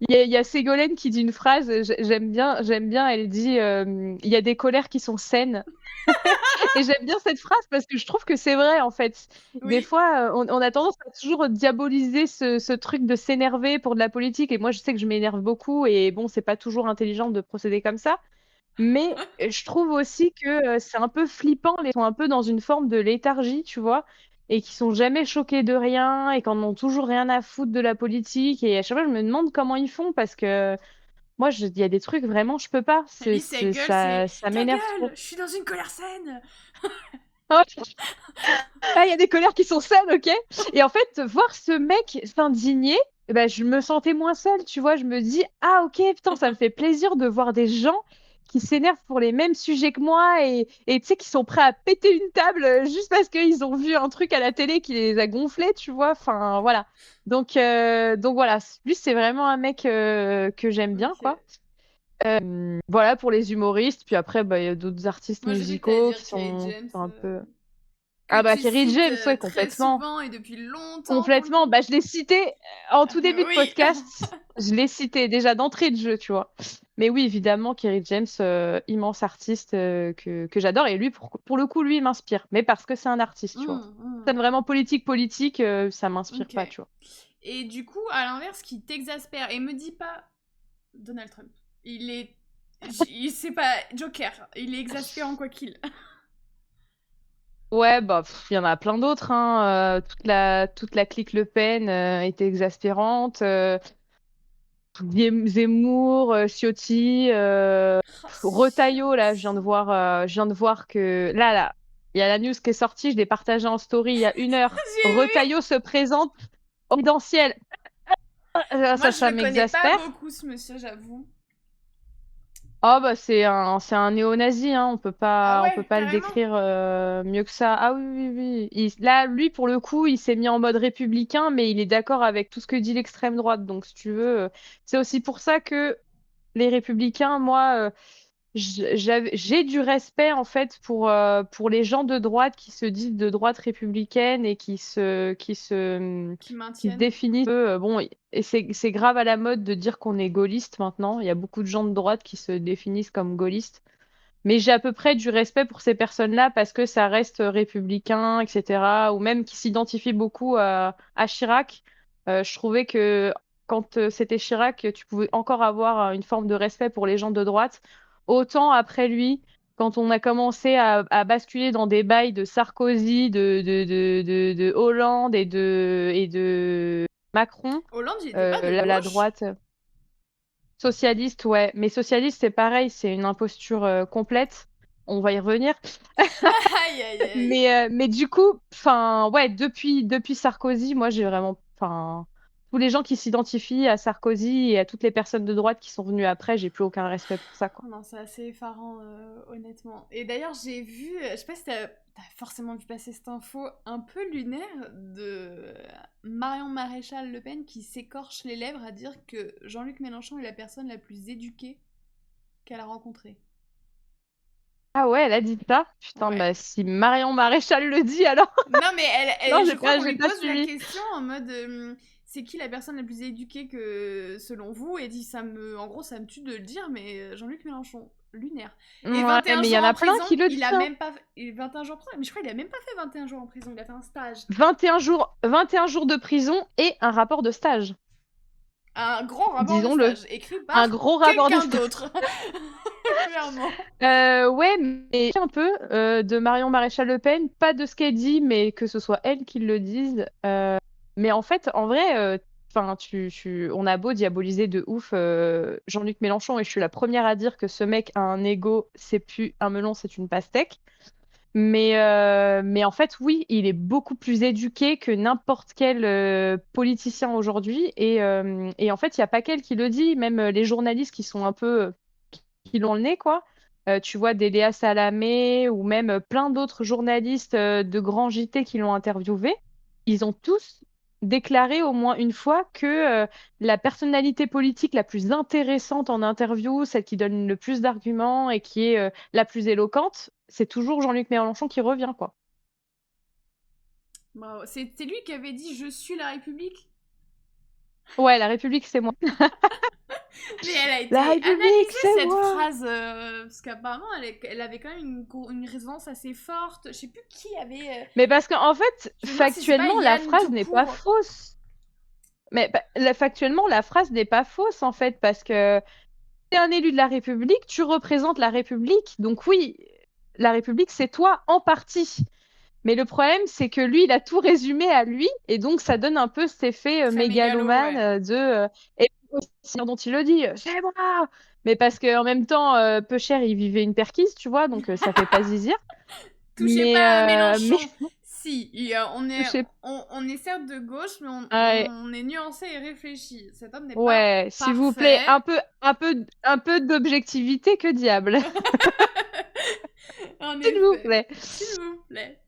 il y a Ségolène qui dit une phrase, j'aime bien, elle dit il y a des colères qui sont saines. Et j'aime bien cette phrase parce que je trouve que c'est vrai, en fait. Des Oui. fois, on a tendance à toujours diaboliser ce truc de s'énerver pour de la politique. Et moi, je sais que je m'énerve beaucoup. Et bon, c'est pas toujours intelligent de procéder comme ça. Mais je trouve aussi que c'est un peu flippant. Ils sont un peu dans une forme de léthargie, tu vois. Et qui sont jamais choqués de rien. Et qui en ont toujours rien à foutre de la politique. Et à chaque fois, je me demande comment ils font parce que moi, il y a des trucs vraiment, je peux pas. Lui, sa gueule, c'est Ça ta m'énerve gueule, trop. je suis dans une colère saine. Ah, il y a des colères qui sont saines, ok? Et en fait, voir ce mec s'indigner, eh ben, je me sentais moins seule, tu vois. Je me dis, ah, ok, putain, ça me fait plaisir de voir des gens qui s'énervent pour les mêmes sujets que moi et tu sais, qui sont prêts à péter une table juste parce qu'ils ont vu un truc à la télé qui les a gonflés, tu vois. Enfin, voilà. Donc voilà, lui, c'est vraiment un mec que j'aime bien, Ok. quoi. Voilà pour les humoristes. Puis après, bah, il y a d'autres artistes Moi, j'ai cru que t'allais musicaux dire Kerry James, qui sont un peu. que Ah bah tu Kerry cites James, ouais, très complètement. souvent et depuis longtemps pour le Complètement. coup. Bah, je l'ai cité en tout début de Oui. podcast. Je l'ai cité déjà d'entrée de jeu, tu vois. Mais oui, évidemment, Kerry James, immense artiste que j'adore. Et lui, pour le coup, lui, il m'inspire. Mais parce que c'est un artiste, tu vois. Hmm, hmm. Ça, vraiment politique, ça m'inspire Ok. pas, tu vois. Et du coup, à l'inverse, qui t'exaspère. Et me dis pas Donald Trump. C'est pas Joker. Il est exaspérant quoi qu'il. Ouais, bah, il y en a plein d'autres, hein. Toute la clique Le Pen était exaspérante. Zemmour, Ciotti, Retailleau, là, je viens de voir que là, il y a la news qui est sortie, je l'ai partagée en story il y a 1 heure. J'ai vu. Retailleau se présente au présidentiel. Moi, je Ça le connais pas m'exaspère. beaucoup, ce monsieur, j'avoue. Oh bah c'est un néo-nazi, hein. Ah On peut ouais, pas le carrément. décrire mieux que ça. Ah oui, oui, oui. Là, lui, pour le coup, il s'est mis en mode républicain, mais il est d'accord avec tout ce que dit l'extrême droite. Donc, si tu veux, c'est aussi pour ça que les républicains, moi, j'ai du respect en fait pour les gens de droite qui se disent de droite républicaine et Qui qui se maintiennent. définissent. Bon, et c'est grave à la mode de dire qu'on est gaulliste maintenant. Il y a beaucoup de gens de droite qui se définissent comme gaullistes. Mais j'ai à peu près du respect pour ces personnes-là parce que ça reste républicain, etc. Ou même qui s'identifient beaucoup à Chirac. Je trouvais que quand c'était Chirac, tu pouvais encore avoir une forme de respect pour les gens de droite. Autant après lui, quand on a commencé à basculer dans des bails de Sarkozy, de Hollande et de Macron, Hollande, il était pas de la gauche? droite. Socialiste, ouais. Mais socialiste, c'est pareil, c'est une imposture complète. On va y revenir. Aïe, aïe, aïe. Mais du coup, enfin, ouais, depuis Sarkozy, moi, j'ai vraiment, enfin, tous les gens qui s'identifient à Sarkozy et à toutes les personnes de droite qui sont venues après, j'ai plus aucun respect pour ça, quoi. Non, c'est assez effarant, honnêtement. Et d'ailleurs, j'ai vu, je sais pas si t'as forcément vu passer cette info un peu lunaire de Marion Maréchal Le Pen qui s'écorche les lèvres à dire que Jean-Luc Mélenchon est la personne la plus éduquée qu'elle a rencontrée. Ah ouais, elle a dit ça? Putain, Ouais. bah si Marion Maréchal le dit, alors Non, mais non, je crois qu'on j'ai lui pas pose la suivi. question en mode c'est qui la personne la plus éduquée que selon vous? Et dit en gros, ça me tue de le dire, mais Jean-Luc Mélenchon, lunaire. Et Ouais, 21 mais il y jours en en a plein prison, qui le il disent, a hein. même pas fait 21 jours en prison, mais je crois qu'il a même pas fait 21 jours en prison, il a fait un stage. 21 jours de prison et un rapport de stage, Un grand rapport de disons-le. stage, écrit Un par gros rapport de quelqu'un stage. d'autre. Clairement. Ouais, mais un peu de Marion Maréchal Le Pen, pas de ce qu'elle dit, mais que ce soit elle qui le dise. Mais en fait, en vrai, enfin, on a beau diaboliser de ouf Jean-Luc Mélenchon, et je suis la première à dire que ce mec a un ego, c'est plus un melon, c'est une pastèque. Mais en fait, oui, il est beaucoup plus éduqué que n'importe quel politicien aujourd'hui. Et en fait, il n'y a pas qu'elle qui le dit, même les journalistes qui sont un peu qui l'ont le nez, quoi. Tu vois des Léa Salamé ou même plein d'autres journalistes de grands JT qui l'ont interviewé. Ils ont tous déclaré au moins une fois que la personnalité politique la plus intéressante en interview, celle qui donne le plus d'arguments et qui est la plus éloquente, c'est toujours Jean-Luc Mélenchon qui revient, quoi. Bravo. C'est lui qui avait dit je suis la République. Ouais, la République, c'est moi. Mais elle a La été République, analysée c'est cette moi. phrase parce qu'apparemment elle avait quand même une résonance assez forte. Je sais plus qui avait. Mais parce qu'en fait, Je me demande si c'est pas factuellement, la Yann phrase tout n'est pas court. fausse. Mais factuellement, la phrase n'est pas fausse, en fait, parce que tu es un élu de la République, tu représentes la République. Donc oui, la République, c'est toi en partie. Mais le problème, c'est que lui, il a tout résumé à lui, et donc ça donne un peu cet effet Très mégalo, mégalomane ouais. et aussi dont il le dit, c'est moi. Mais parce qu'en même temps, peu cher, il vivait une perquise, tu vois, donc ça fait pas zizir. Touchez Mais, pas à mais Mélenchon. Si, je sais on est certes de gauche, mais pas. on est nuancé et réfléchi. Cet homme n'est pas Ouais, s'il vous plaît, parfait. un peu d'objectivité, que diable, En s'il vous effet. plaît. S'il vous plaît.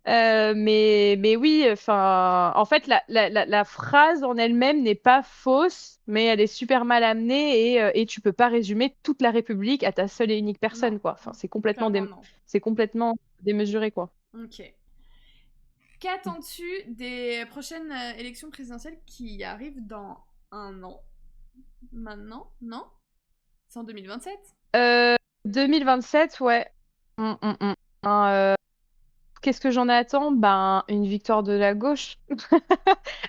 Mais oui, enfin, en fait, la phrase en elle-même n'est pas fausse, mais elle est super mal amenée et tu peux pas résumer toute la République à ta seule et unique Non, personne, quoi. Enfin, clairement non. c'est complètement démesuré, quoi. Ok. Qu'attends-tu des prochaines élections présidentielles qui arrivent dans un an? Maintenant? Non? C'est en 2027? 2027, ouais. Un, qu'est-ce que j'en attends? Ben, une victoire de la gauche.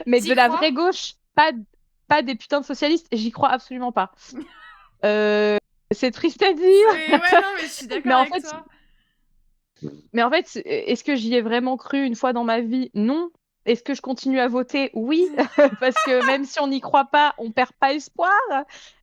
Mais de T'y la vraie crois? gauche, pas des putains de socialistes, j'y crois absolument pas. C'est triste à dire. Ouais, non, mais je suis d'accord avec toi. Mais en fait, est-ce que j'y ai vraiment cru une fois dans ma vie? Non. Est-ce que je continue à voter? Oui, parce que même si on n'y croit pas, on perd pas espoir.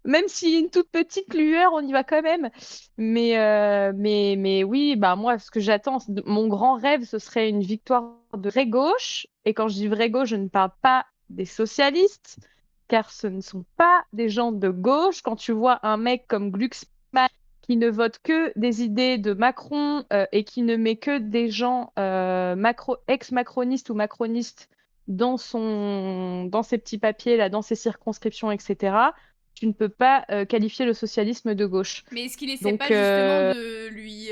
Même s'il y a une toute petite lueur, on y va quand même. Mais oui, bah moi, ce que j'attends, mon grand rêve, ce serait une victoire de vraie gauche. Et quand je dis vraie gauche, je ne parle pas des socialistes, car ce ne sont pas des gens de gauche. Quand tu vois un mec comme Glucksmann qui ne vote que des idées de Macron et qui ne met que des gens ex-macronistes ou macronistes dans ses petits papiers, là, dans ses circonscriptions, etc., tu ne peux pas qualifier le socialisme de gauche. Mais est-ce qu'il essaie pas justement de lui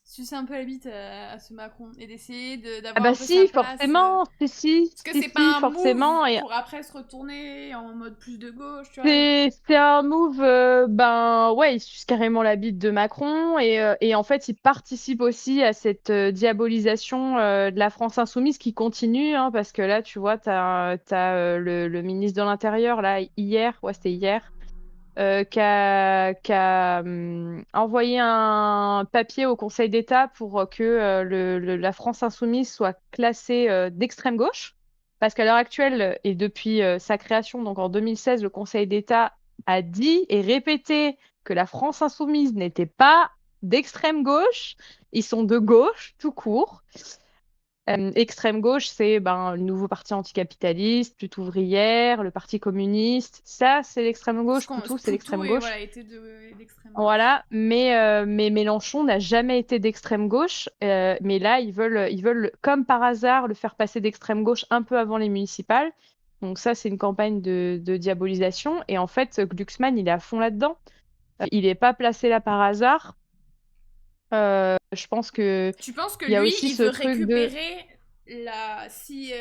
sucer un peu la bite à ce Macron et d'essayer d'avoir Ah bah un peu si, sa place forcément, si, Est-ce que c'est pas un forcément, move pour après se retourner en mode plus de gauche, tu vois? C'est un move, ben ouais, il suce carrément la bite de Macron et en fait, il participe aussi à cette diabolisation de la France insoumise qui continue, hein, parce que là, tu vois, t'as le ministre de l'Intérieur, là, hier, ouais, c'était hier, qui a envoyé un papier au Conseil d'État pour que la France insoumise soit classée d'extrême gauche. Parce qu'à l'heure actuelle, et depuis sa création, donc en 2016, le Conseil d'État a dit et répété que la France insoumise n'était pas d'extrême gauche, ils sont de gauche tout court. Extrême gauche, c'est le nouveau parti anticapitaliste, Lutte ouvrière, le Parti communiste. Ça, c'est l'extrême gauche. Poutou, c'est l'extrême gauche. Voilà, était d'extrême gauche. Voilà, mais Mélenchon n'a jamais été d'extrême gauche. Mais là, ils veulent, comme par hasard, le faire passer d'extrême gauche un peu avant les municipales. Donc ça, c'est une campagne de diabolisation. Et en fait, Glucksmann, il est à fond là-dedans. Il n'est pas placé là par hasard. Je pense que tu penses que il y a lui, aussi il ce veut truc récupérer si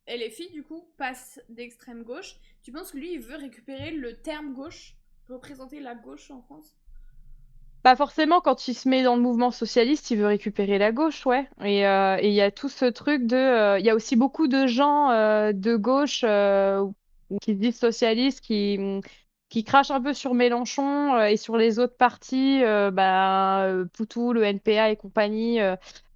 LFI du coup passe d'extrême gauche, tu penses que lui, il veut récupérer le terme gauche, représenter la gauche en France? Pas forcément, quand il se met dans le mouvement socialiste, il veut récupérer la gauche, ouais. Et il y a tout ce truc de. Il y a aussi beaucoup de gens de gauche ou qui se disent socialistes qui crachent un peu sur Mélenchon et sur les autres partis, Poutou, le NPA et compagnie,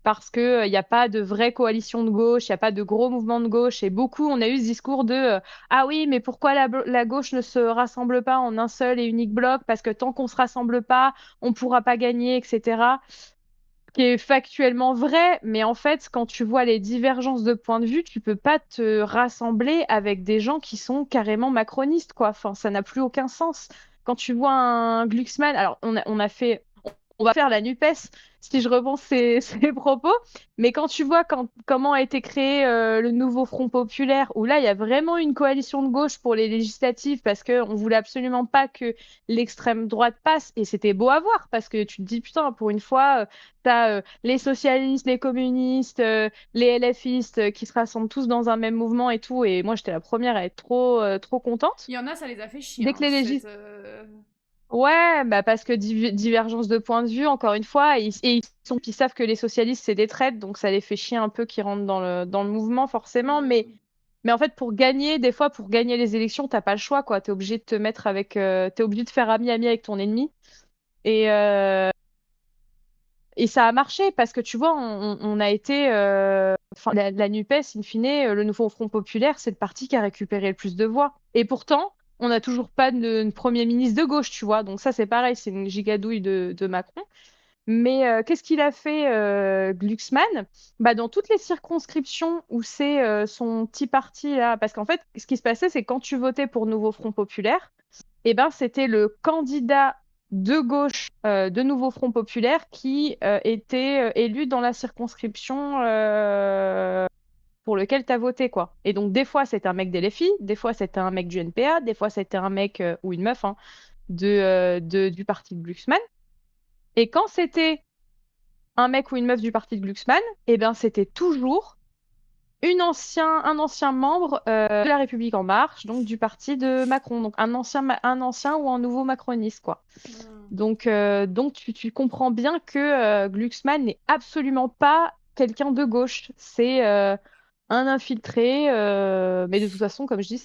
parce qu'il n'y a pas de vraie coalition de gauche, il n'y a pas de gros mouvement de gauche. Et beaucoup, on a eu ce discours de ah oui, mais pourquoi la gauche ne se rassemble pas en un seul et unique bloc? Parce que tant qu'on ne se rassemble pas, on pourra pas gagner, etc. Qui est factuellement vrai, mais en fait, quand tu vois les divergences de points de vue, tu peux pas te rassembler avec des gens qui sont carrément macronistes, quoi. Enfin, ça n'a plus aucun sens. Quand tu vois un Glucksmann, alors on va faire la NUPES si je repense ses propos, mais quand tu vois comment a été créé le nouveau Front populaire, où là, il y a vraiment une coalition de gauche pour les législatives, parce qu'on voulait absolument pas que l'extrême droite passe, et c'était beau à voir, parce que tu te dis, putain, pour une fois, t'as les socialistes, les communistes, les LFistes qui se rassemblent tous dans un même mouvement et tout, et moi, j'étais la première à être trop contente. Il y en a, ça les a fait chier. Dès que les Ouais, parce que divergence de point de vue, encore une fois, ils savent que les socialistes, c'est des traites, donc ça les fait chier un peu qu'ils rentrent dans le mouvement, forcément. Mais en fait, pour gagner les élections, t'as pas le choix, quoi. T'es obligé de te mettre t'es obligé de faire ami-ami avec ton ennemi. Et ça a marché, parce que tu vois, on a été. Enfin, la NUPES, in fine, le nouveau Front populaire, c'est le parti qui a récupéré le plus de voix. Et pourtant, on n'a toujours pas de Premier ministre de gauche, tu vois. Donc ça, c'est pareil, c'est une gigadouille de Macron. Mais qu'est-ce qu'il a fait, Glucksmann? Dans toutes les circonscriptions où c'est son petit parti là, parce qu'en fait, ce qui se passait, c'est quand tu votais pour Nouveau Front populaire, c'était le candidat de gauche de Nouveau Front populaire qui était élu dans la circonscription pour lequel tu as voté, quoi. Et donc, des fois, c'était un mec des LFI, des fois, c'était un mec du NPA, des fois, c'était un mec ou une meuf du parti de Glucksmann. Et quand c'était un mec ou une meuf du parti de Glucksmann, c'était toujours un ancien membre de La République En Marche, donc du parti de Macron. Donc un ancien ou un nouveau macroniste, quoi. Donc tu comprends bien que Glucksmann n'est absolument pas quelqu'un de gauche. un infiltré, mais de toute façon, comme je dis,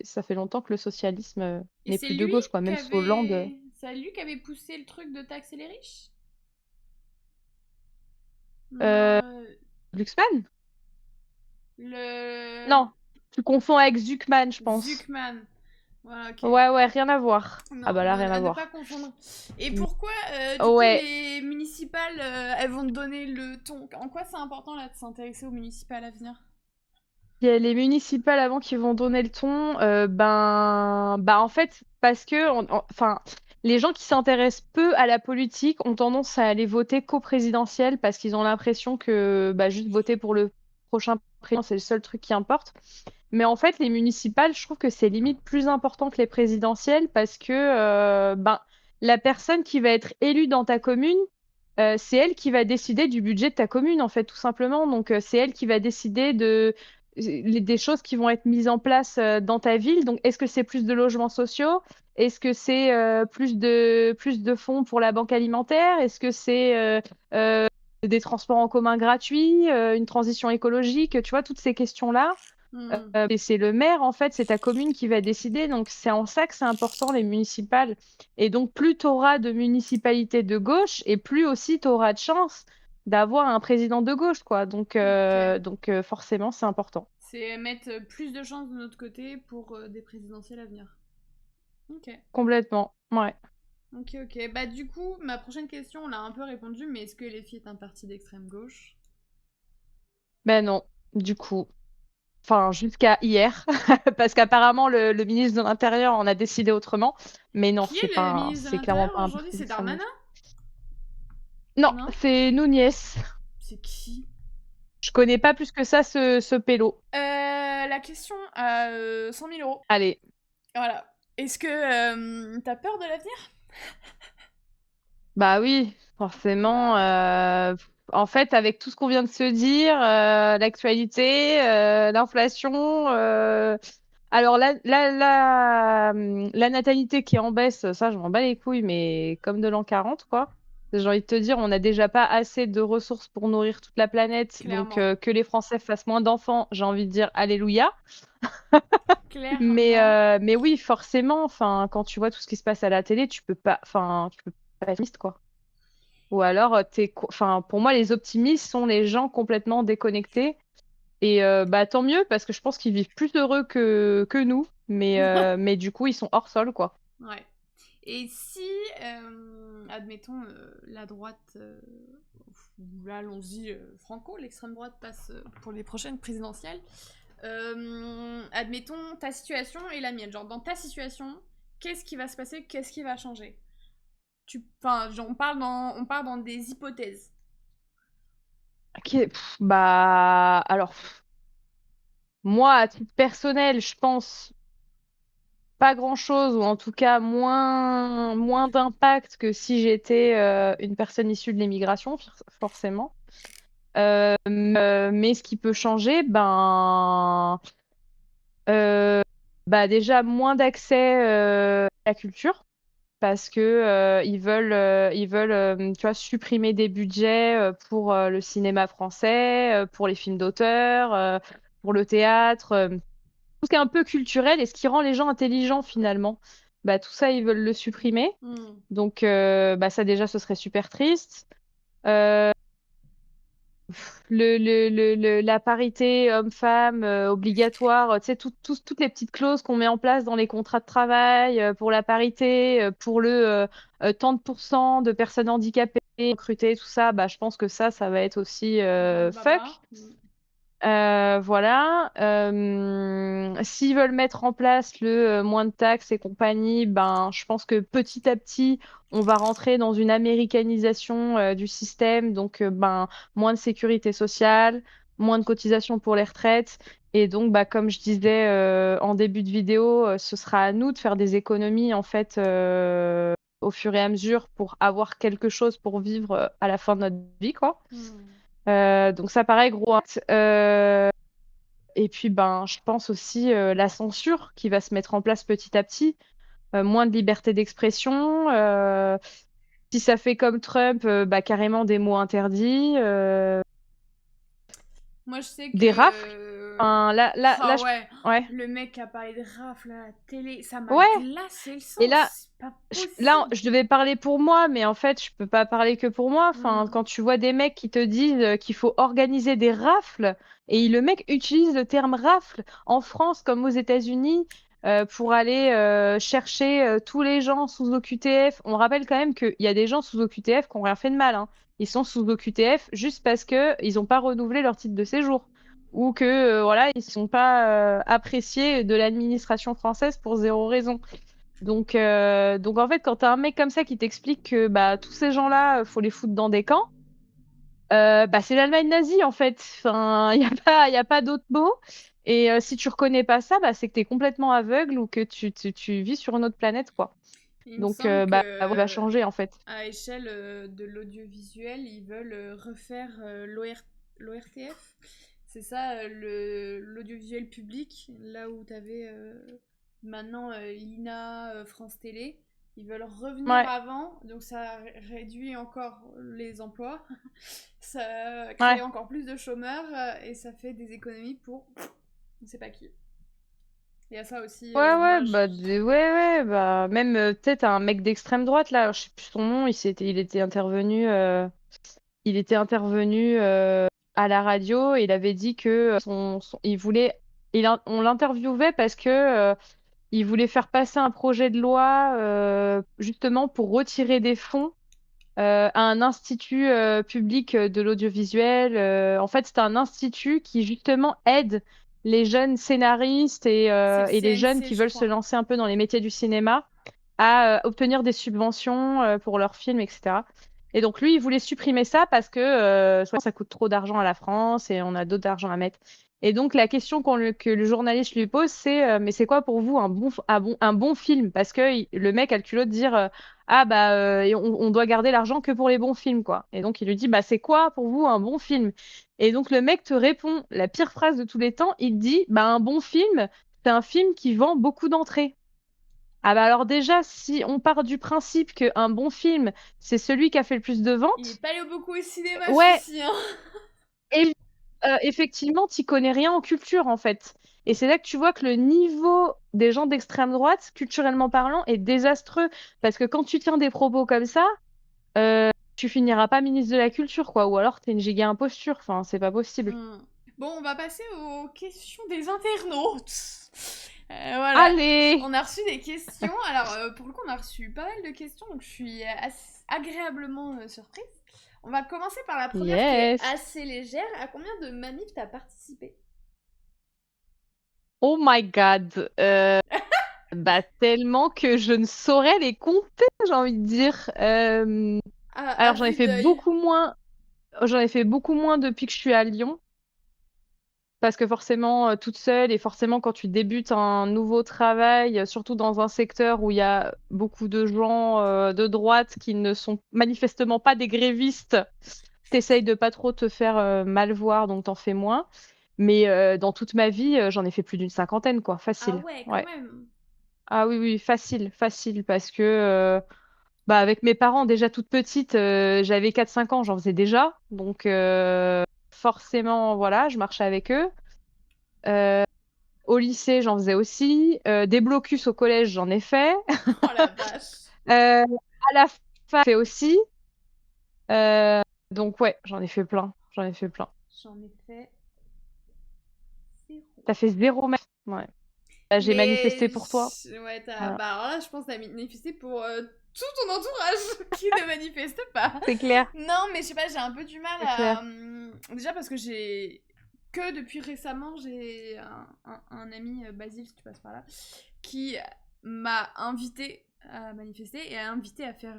ça fait longtemps que le socialisme Et n'est c'est plus de lui gauche, quoi. qui Même sous Hollande. avait... C'est lui qui avait poussé le truc de taxer les riches? Euh, Non, Glucksmann? le... Non, tu confonds avec Zuckman, je pense. Zuckman. Voilà, ok. Ouais, rien à voir. Ah Non, bah là, rien à à ne pas voir. confondre. Et pourquoi, du coup, Ouais, les municipales, elles vont te donner le ton? En quoi c'est important, là, de s'intéresser aux municipales à venir? il y a les municipales avant qui vont donner le ton. Bah en fait, parce que enfin, les gens qui s'intéressent peu à la politique ont tendance à aller voter qu'au présidentiel parce qu'ils ont l'impression que bah, juste voter pour le prochain président, c'est le seul truc qui importe. Mais en fait, les municipales, je trouve que c'est limite plus important que les présidentielles parce que ben, la personne qui va être élue dans ta commune, c'est elle qui va décider du budget de ta commune, en fait, tout simplement. Donc, c'est elle qui va décider des choses qui vont être mises en place dans ta ville. Donc, est-ce que c'est plus de logements sociaux? Est-ce que c'est plus de fonds pour la banque alimentaire? Est-ce que c'est des transports en commun gratuits, une transition écologique? Tu vois, toutes ces questions-là. Hmm. Et c'est le maire, en fait, c'est ta commune qui va décider. Donc, c'est en ça que c'est important, les municipales. Et donc, plus tu auras de municipalités de gauche, et plus aussi tu auras de chance d'avoir un président de gauche, quoi. Donc, Ok. forcément, c'est important. C'est mettre plus de chances de notre côté pour des présidentielles à venir. Ok. Complètement. Ouais. Ok, ok. Bah, du coup, ma prochaine question, on l'a un peu répondu, mais est-ce que les filles est un parti d'extrême gauche? Ben non, du coup. Enfin, jusqu'à hier, parce qu'apparemment, le ministre de l'Intérieur en a décidé autrement. Mais non, Qui est le ministre de c'est clairement l'Intérieur pas un aujourd'hui? parti C'est d'extrême Darmanin? gauche. Non, Non? c'est Núñez. C'est qui? Je connais pas plus que ça ce pélo. La question à 100 000 euros. Allez. Voilà. Est-ce que t'as peur de l'avenir? Bah oui, forcément. Bah, En fait, avec tout ce qu'on vient de se dire, l'actualité, l'inflation, alors la natalité qui est en baisse, ça, je m'en bats les couilles, mais comme de l'an 40, quoi. J'ai envie de te dire, on n'a déjà pas assez de ressources pour nourrir toute la planète, donc clairement. que les Français fassent moins d'enfants, j'ai envie de dire Alléluia. Clairement. Mais oui, forcément, enfin, quand tu vois tout ce qui se passe à la télé, tu peux pas être triste, quoi. Ou alors, enfin, pour moi, les optimistes sont les gens complètement déconnectés. Et bah, tant mieux, parce que je pense qu'ils vivent plus heureux que nous. Mais du coup, ils sont hors sol, quoi. Ouais. Et si, admettons, la droite, là, allons-y, franco, l'extrême droite passe pour les prochaines présidentielles, admettons ta situation et la mienne. Genre, dans ta situation, qu'est-ce qui va se passer? Qu'est-ce qui va changer? Enfin, genre, on part dans des hypothèses. Ok, bah, alors, moi, à titre personnel, je pense pas grand-chose, ou en tout cas moins d'impact que si j'étais une personne issue de l'immigration, forcément. Mais ce qui peut changer, Euh, bah déjà moins d'accès à la culture parce que ils veulent tu vois supprimer des budgets pour le cinéma français, pour les films d'auteur, pour le théâtre, tout ce qui est un peu culturel et ce qui rend les gens intelligents finalement. Bah tout ça ils veulent le supprimer. Hmm. Donc bah ça déjà ce serait super triste. Euh, la parité homme-femme obligatoire, tu sais, toutes les petites clauses qu'on met en place dans les contrats de travail pour la parité, pour tant de pourcents de personnes handicapées recrutées, tout ça, bah, je pense que ça va être aussi Dans le baba. fuck. Voilà. S'ils veulent mettre en place le moins de taxes et compagnie, ben, je pense que petit à petit, on va rentrer dans une américanisation du système. Donc, ben, moins de sécurité sociale, moins de cotisations pour les retraites. Et donc, bah, comme je disais en début de vidéo, ce sera à nous de faire des économies, en fait, au fur et à mesure pour avoir quelque chose pour vivre à la fin de notre vie, quoi. Hmm. Donc ça paraît gros acte. Et puis ben, je pense aussi la censure qui va se mettre en place petit à petit, moins de liberté d'expression. Si ça fait comme Trump, bah, carrément des mots interdits, Moi, je sais des rafles. que Enfin, là, Ah ouais, ouais. le mec qui a parlé de rafle à la télé, ça m'a Ouais. glacé le sang. Et là, C'est pas là, possible. je devais parler pour moi, mais en fait, je peux pas parler que pour moi. Enfin, Mm. quand tu vois des mecs qui te disent qu'il faut organiser des rafles, et le mec utilise le terme rafle en France comme aux États-Unis pour aller chercher tous les gens sous OQTF. On rappelle quand même qu'il y a des gens sous OQTF qui n'ont rien fait de mal, hein. Ils sont sous OQTF juste parce que ils n'ont pas renouvelé leur titre de séjour ou que voilà, ils sont pas appréciés de l'administration française pour zéro raison. Donc en fait, quand t'as un mec comme ça qui t'explique que bah, tous ces gens-là, faut les foutre dans des camps, bah, c'est l'Allemagne nazie en fait. Enfin, y a pas d'autre mot. Et si tu reconnais pas ça, bah, c'est que t'es complètement aveugle ou que tu vis sur une autre planète, quoi. Il me Donc, semble bah, on va que changer en fait. à échelle de l'audiovisuel, ils veulent refaire l'ORTF. C'est ça, l'audiovisuel public, là où tu avais maintenant l'INA, France Télé. Ils veulent revenir Ouais, avant, donc ça réduit encore les emplois, ça crée ouais. encore plus de chômeurs et ça fait des économies pour on sait pas qui. Il y a ça aussi, Ouais, moi bah, ouais, bah, même peut-être un mec d'extrême droite là, je sais plus son nom, il était intervenu à la radio et il avait dit que il voulait, on l'interviewait parce que il voulait faire passer un projet de loi justement pour retirer des fonds à un institut public de l'audiovisuel. En fait, c'est un institut qui justement aide les jeunes scénaristes c'est le et les jeunes CNC, qui je veulent se crois. lancer un peu dans les métiers du cinéma à obtenir des subventions pour leurs films, etc. Et donc lui, il voulait supprimer ça parce que soit ça coûte trop d'argent à la France et on a d'autres d'argent à mettre. Et donc la question que le journaliste lui pose, c'est mais c'est quoi pour vous un bon film? Parce que le mec a le culot de dire ah bah et on doit garder l'argent que pour les bons films quoi. Et donc il lui dit bah c'est quoi pour vous un bon film? Et donc le mec te répond la pire phrase de tous les temps, il te dit bah un bon film, c'est un film qui vend beaucoup d'entrées. Ah bah alors déjà, si on part du principe qu'un bon film, c'est celui qui a fait le plus de Il est ventes, pas allé beaucoup au cinéma, ouais, celui-ci, hein. et, effectivement, t'y connais rien en culture, en fait. Et c'est là que tu vois que le niveau des gens d'extrême droite, culturellement parlant, est désastreux. Parce que quand tu tiens des propos comme ça, tu finiras pas ministre de la Culture, quoi. Ou alors t'es une giga imposture. Enfin, c'est pas possible. Hmm. Bon, on va passer aux questions des internautes. Voilà. Allez! On a reçu des questions. Alors, pour le coup, on a reçu pas mal de questions, donc je suis agréablement surprise. On va commencer par la première qui est Yes! assez légère. À combien de manifs t'as participé? Oh my God! Bah, tellement que je ne saurais les compter, j'ai envie de dire. À Alors, j'en ai vue fait d'œil. beaucoup moins. J'en ai fait beaucoup moins depuis que je suis à Lyon. Parce que forcément, toute seule, et forcément, quand tu débutes un nouveau travail, surtout dans un secteur où il y a beaucoup de gens de droite qui ne sont manifestement pas des grévistes, t'essayes de pas trop te faire mal voir, donc t'en fais moins. Mais dans toute ma vie, j'en ai fait plus d'une cinquantaine, quoi. Ah Facile. ouais, quand Ouais. même. Ah oui, oui, facile, parce que bah, avec mes parents, déjà toute petite, j'avais 4 5 ans, j'en faisais déjà. Donc forcément, voilà, je marchais avec eux. Euh, Au lycée, j'en faisais aussi. Des blocus au collège, j'en ai fait. Oh la vache. À la fac, j'ai fait aussi. Euh, donc ouais, j'en ai fait plein. J'en ai fait plein. J'en ai fait 0. T'as fait zéro mètre. Ouais. Bah, j'ai manifesté Mais pour toi. ouais, Voilà. bah alors là, je pense que t'as manifesté pour tout ton entourage qui ne manifeste pas. C'est clair, Non, mais je sais pas, j'ai un peu du mal c'est à. clair. Déjà parce que j'ai. Que depuis récemment, j'ai un ami, Basile, si tu passes par là, qui m'a invité à manifester et a invité à faire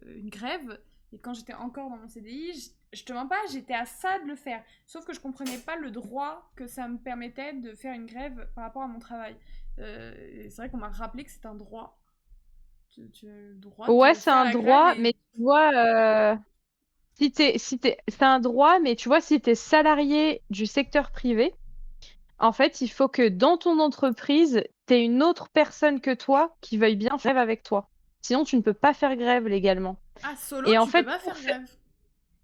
une grève. Et quand j'étais encore dans mon CDI, je te mens pas, j'étais à ça de le faire. Sauf que je comprenais pas le droit que ça me permettait de faire une grève par rapport à mon travail. Et c'est vrai qu'on m'a rappelé que c'est un droit. Tu as le droit Ouais, de c'est faire un la grève droit, et. mais tu vois, c'est un droit, mais tu vois, si t'es salarié du secteur privé, en fait, il faut que dans ton entreprise, t'aies une autre personne que toi qui veuille bien faire grève avec toi. Sinon, tu ne peux pas faire grève légalement. Ah, solo, Et en tu peux fait, pas faire grève.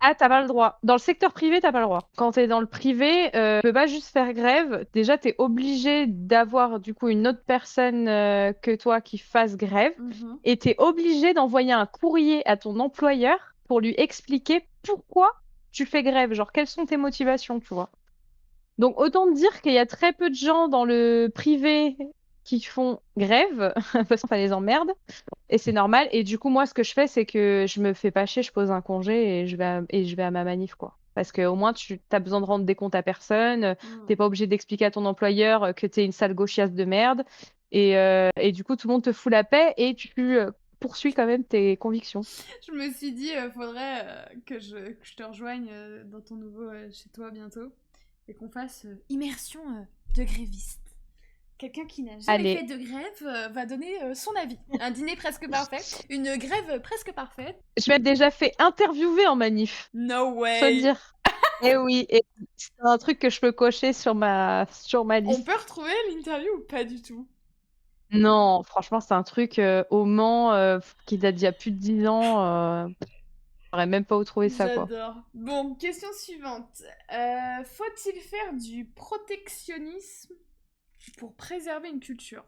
Ah, t'as pas le droit. Dans le secteur privé, t'as pas le droit. Quand t'es dans le privé, tu peux pas juste faire grève. Déjà, t'es obligé d'avoir du coup une autre personne que toi qui fasse grève. Et t'es obligé d'envoyer un courrier à ton employeur pour lui expliquer pourquoi tu fais grève. Genre, quelles sont tes motivations, tu vois. Donc, autant te dire qu'il y a très peu de gens dans le privé qui font grève, parce que ça les emmerde. Et c'est normal. Et du coup, moi, ce que je fais, c'est que je me fais pas chier, je pose un congé et je vais à ma manif, quoi. Parce qu'au moins, tu as besoin de rendre des comptes à personne. T'es pas obligé d'expliquer à ton employeur que t'es une sale gauchiasse de merde. Et du coup, tout le monde te fout la paix et tu poursuis quand même tes convictions. Je me suis dit, faudrait que je te rejoigne dans ton nouveau chez toi bientôt et qu'on fasse immersion de gréviste. Quelqu'un qui n'a jamais Allez, fait de grève va donner son avis. Un dîner presque parfait, une grève presque parfaite. je m'ai déjà fait interviewer en manif. No Faut te way. dire. Eh oui, et c'est un truc que je peux cocher sur ma On liste. peut retrouver l'interview ou pas du tout? Non, franchement, c'est un truc au Mans qui date d'il y a plus de 10 ans. Je saurais même pas où trouver ça, quoi. J'adore. Bon, question suivante. Faut-il faire du protectionnisme pour préserver une culture?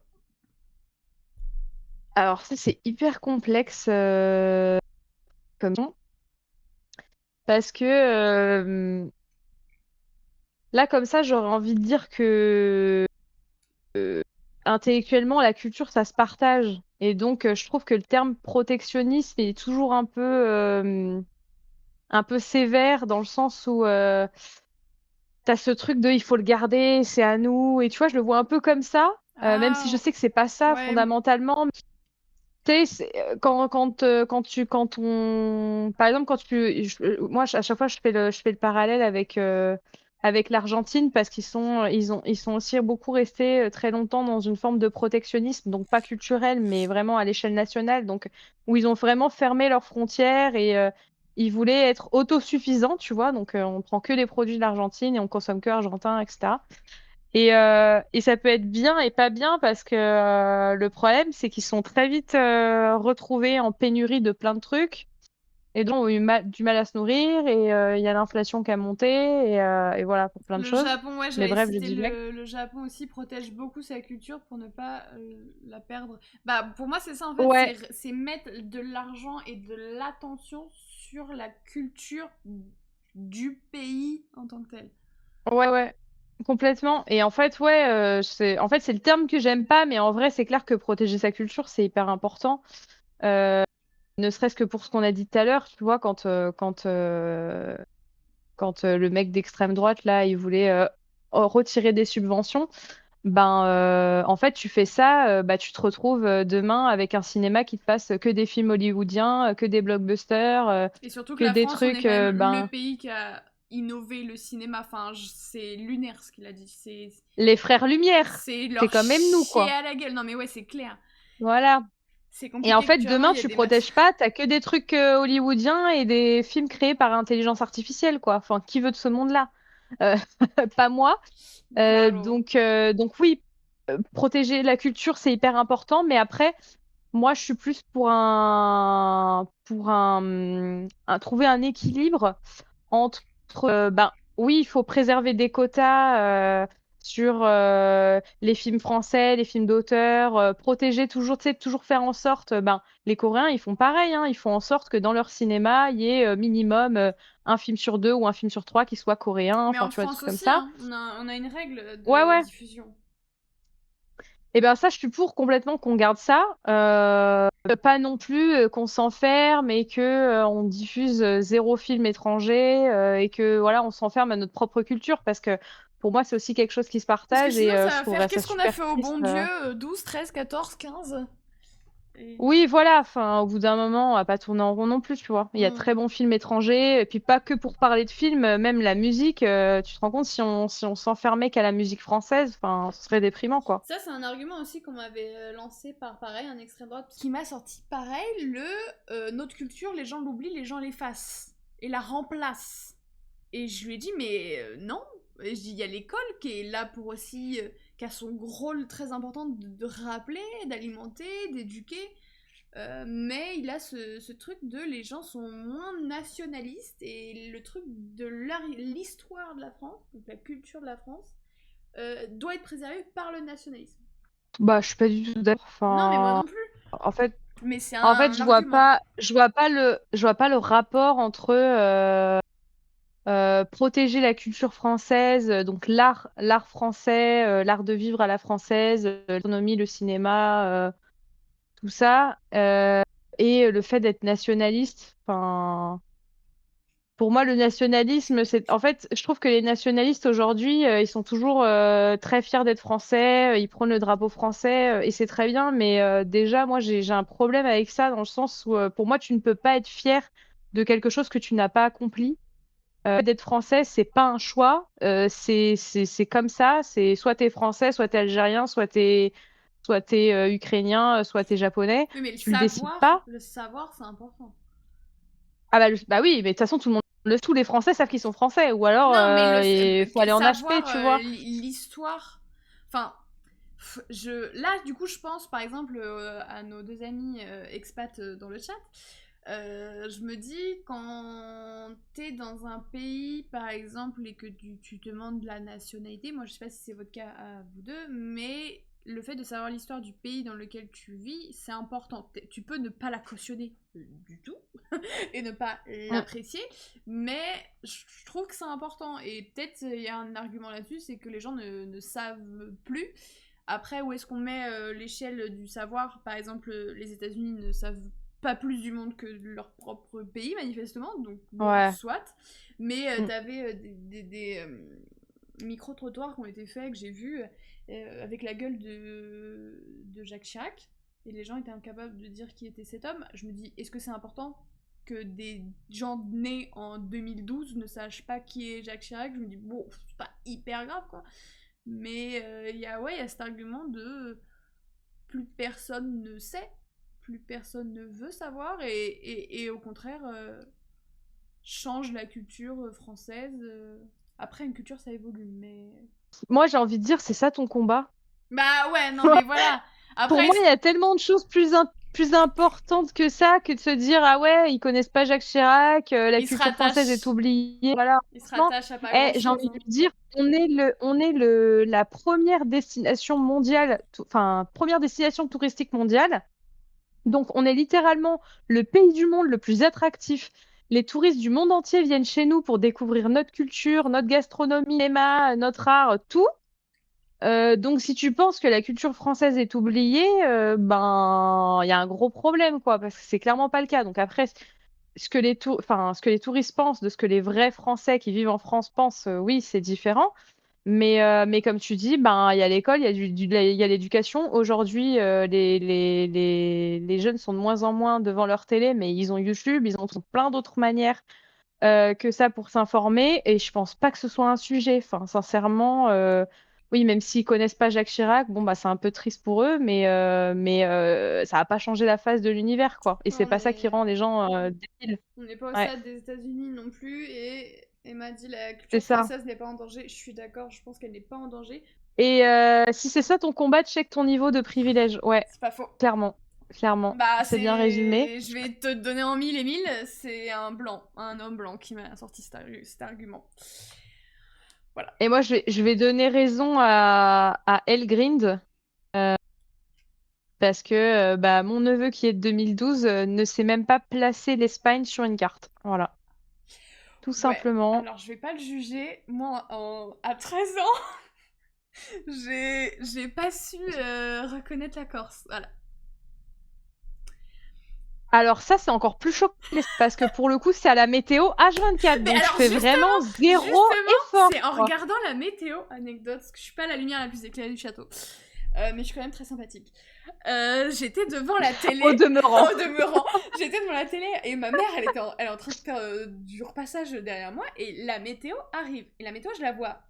Alors, ça, c'est hyper complexe comme question, parce que là, comme ça, j'aurais envie de dire que intellectuellement, la culture, ça se partage. Et donc, je trouve que le terme protectionnisme est toujours un peu sévère dans le sens où t'as ce truc de il faut le garder, c'est à nous. Et tu vois, je le vois un peu comme ça, même si je Ah, sais que c'est pas ça ouais. fondamentalement. Tu sais, par exemple, moi, à chaque fois, je fais le parallèle avec l'Argentine parce ils sont aussi beaucoup restés très longtemps dans une forme de protectionnisme, donc pas culturel, mais vraiment à l'échelle nationale, donc où ils ont vraiment fermé leurs frontières et ils voulaient être autosuffisants, tu vois, donc on prend que des produits de l'Argentine et on consomme que argentin, etc. Et ça peut être bien et pas bien parce que le problème, c'est qu'ils sont très vite retrouvés en pénurie de plein de trucs et donc ont eu du mal à se nourrir et il y a l'inflation qui a monté et voilà pour plein de Le choses. Japon, ouais, Mais j'avais bref, je cité divague. le Japon aussi protège beaucoup sa culture pour ne pas la perdre. Bah, pour moi, c'est ça en fait, Ouais, c'est mettre de l'argent et de l'attention sur la culture du pays en tant que tel. ouais, complètement. Et en fait, ouais, c'est le terme que j'aime pas, mais en vrai, c'est clair que protéger sa culture, c'est hyper important. Euh, Ne serait-ce que pour ce qu'on a dit tout à l'heure, tu vois, quand le mec d'extrême droite, là, il voulait retirer des subventions, en fait, tu fais ça, tu te retrouves demain avec un cinéma qui te passe que des films hollywoodiens, que des blockbusters, Et surtout que que la des France, on est trucs, quand même le pays qui a innové le cinéma. Enfin, c'est lunaire ce qu'il a dit. les frères Lumière. C'est C'est leur quand même nous, chier quoi. à la gueule. Non, mais ouais, c'est clair. Voilà. C'est Et en compliqué fait, culturellement, demain, il y a tu des masses. protèges pas, t'as que des trucs hollywoodiens et des films créés par intelligence artificielle, quoi. Enfin, qui veut de ce monde-là? Euh, Pas moi. Claro. Donc oui, protéger la culture, c'est hyper important, mais après, moi, je suis plus trouver un équilibre entre, oui, il faut préserver des quotas sur les films français, les films d'auteur, protéger toujours, tu sais, toujours faire en sorte, les Coréens, ils font pareil, hein, ils font en sorte que dans leur cinéma, il y ait minimum un film sur deux ou un film sur trois qui soit coréen, Mais enfin, en tu vois, des France trucs comme aussi, ça. hein, on a une règle Ouais, de ouais. diffusion. Et ben ça, je suis pour complètement qu'on garde ça. Pas non plus qu'on s'enferme et que on diffuse zéro film étranger et que voilà, on s'enferme à notre propre culture parce que pour moi, c'est aussi quelque chose qui se Parce que partage sinon, et ça je va faire trouverais ça qu'est-ce qu'on a super fait au triste. bon Dieu 12, 13, 14, 15 Et... Oui, voilà, enfin, au bout d'un moment, on va pas tourner en rond non plus, tu vois. Il y a Hmm. très bons films étrangers, et puis pas que pour parler de films, même la musique, tu te rends compte si on s'enfermait qu'à la musique française, enfin, ce serait déprimant, quoi. Ça, c'est un argument aussi qu'on m'avait lancé par pareil, un extrême droite, qui m'a sorti pareil notre culture, les gens l'oublient, les gens l'effacent et la remplacent. Et je lui ai dit, mais non. Et je dis, il y a l'école qui est là pour aussi, qui a son rôle très important de rappeler, d'alimenter, d'éduquer. Mais il a ce truc de les gens sont moins nationalistes et le truc de l'histoire de la France, donc la culture de la France, doit être préservée par le nationalisme. Bah, je suis pas du tout d'accord. Non, mais moi non plus. En fait, Mais c'est en fait, un argument. je vois pas le rapport entre protéger la culture française, donc l'art français, l'art de vivre à la française, l'économie, le cinéma, tout ça, et le fait d'être nationaliste. Enfin, pour moi, le nationalisme, c'est en fait, je trouve que les nationalistes aujourd'hui, ils sont toujours très fiers d'être français, ils prônent le drapeau français, et c'est très bien. Mais déjà, moi, j'ai un problème avec ça dans le sens où, pour moi, tu ne peux pas être fier de quelque chose que tu n'as pas accompli. D'être français, c'est pas un choix, c'est comme ça. C'est soit t'es français, soit t'es algérien, soit t'es ukrainien, soit t'es japonais. Oui, mais Tu le décides pas. le savoir, c'est important. Ah bah, bah oui, mais de toute façon, tout le monde, tous les Français savent qu'ils sont français, ou alors Non, mais il faut aller en HP, savoir tu vois. l'histoire. Enfin, là, du coup, je pense par exemple à nos deux amis expats dans le chat. Je me dis, quand t'es dans un pays, par exemple, et que tu te demandes la nationalité, moi je sais pas si c'est votre cas à vous deux, mais le fait de savoir l'histoire du pays dans lequel tu vis, c'est important. Tu peux ne pas la cautionner du tout et ne pas l'apprécier, mais je trouve que c'est important. Et peut-être il y a un argument là-dessus, c'est que les gens ne savent plus. Après, où est-ce qu'on met l'échelle du savoir? Par exemple, les États-Unis ne savent pas plus du monde que leur propre pays, manifestement, donc bon, Ouais. soit. Mais t'avais des micro-trottoirs qui ont été faits, que j'ai vus, avec la gueule de Jacques Chirac, et les gens étaient incapables de dire qui était cet homme. Je me dis, est-ce que c'est important que des gens nés en 2012 ne sachent pas qui est Jacques Chirac? Je me dis, bon, c'est pas hyper grave, quoi. Mais il y a cet argument de plus personne ne sait, plus personne ne veut savoir, et au contraire, change la culture française. Après, une culture, ça évolue, mais... Moi, j'ai envie de dire, c'est ça ton combat. Bah ouais, non mais voilà. Après, Pour moi, il y a tellement de choses plus importantes que ça, que de se dire, ah ouais, ils connaissent pas Jacques Chirac, la il se culture française est rattache. oubliée. Voilà. Il se Franchement, rattache à pas grand j'ai chose. envie de lui dire, on est la première destination mondiale, enfin, première destination touristique mondiale. Donc, on est littéralement le pays du monde le plus attractif. Les touristes du monde entier viennent chez nous pour découvrir notre culture, notre gastronomie, cinéma, notre art, tout. Donc, si tu penses que la culture française est oubliée, ben, il y a un gros problème, quoi, parce que c'est clairement pas le cas. Donc après, ce que les touristes pensent de ce que les vrais Français qui vivent en France pensent, oui, c'est différent. Mais comme tu dis, ben, il y a l'école, il y a il y a l'éducation. Aujourd'hui, les jeunes sont de moins en moins devant leur télé, mais ils ont YouTube, ils ont plein d'autres manières que ça pour s'informer. Et je pense pas que ce soit un sujet. Enfin, sincèrement, oui, même s'ils connaissent pas Jacques Chirac, bon, bah, c'est un peu triste pour eux, mais ça a pas changé la face de l'univers, quoi. Et c'est Non, pas ça qui mais rend les gens débiles. on n'est pas au Ouais, stade des États-Unis non plus, et m'a dit la c'est culture ça. française n'est pas en danger. Je suis d'accord, je pense qu'elle n'est pas en danger. Et si c'est ça ton combat, check ton niveau de privilège. Ouais, C'est pas faux. clairement. Clairement. Bah, C'est bien résumé. je vais te donner en mille et mille, c'est un homme blanc qui m'a sorti cet argument. Voilà. Et moi, je vais donner raison à Elgrind. Parce que bah, mon neveu qui est de 2012 ne sait même pas placer l'Espagne sur une carte. Voilà. Tout Ouais, simplement. alors je vais pas le juger. Moi, à 13 ans, j'ai pas su reconnaître la Corse. Voilà. Alors ça, c'est encore plus choquant parce que pour le coup, c'est à la météo H24. Mais Donc je alors, fais vraiment zéro effort. c'est en quoi. regardant la météo, anecdote, parce que je suis pas la lumière la plus éclairée du château. Mais je suis quand même très sympathique. J'étais devant la télé. Au demeurant. Au demeurant. J'étais devant la télé et ma mère, elle est en train de faire du repassage derrière moi et la météo arrive. Et la météo, je la vois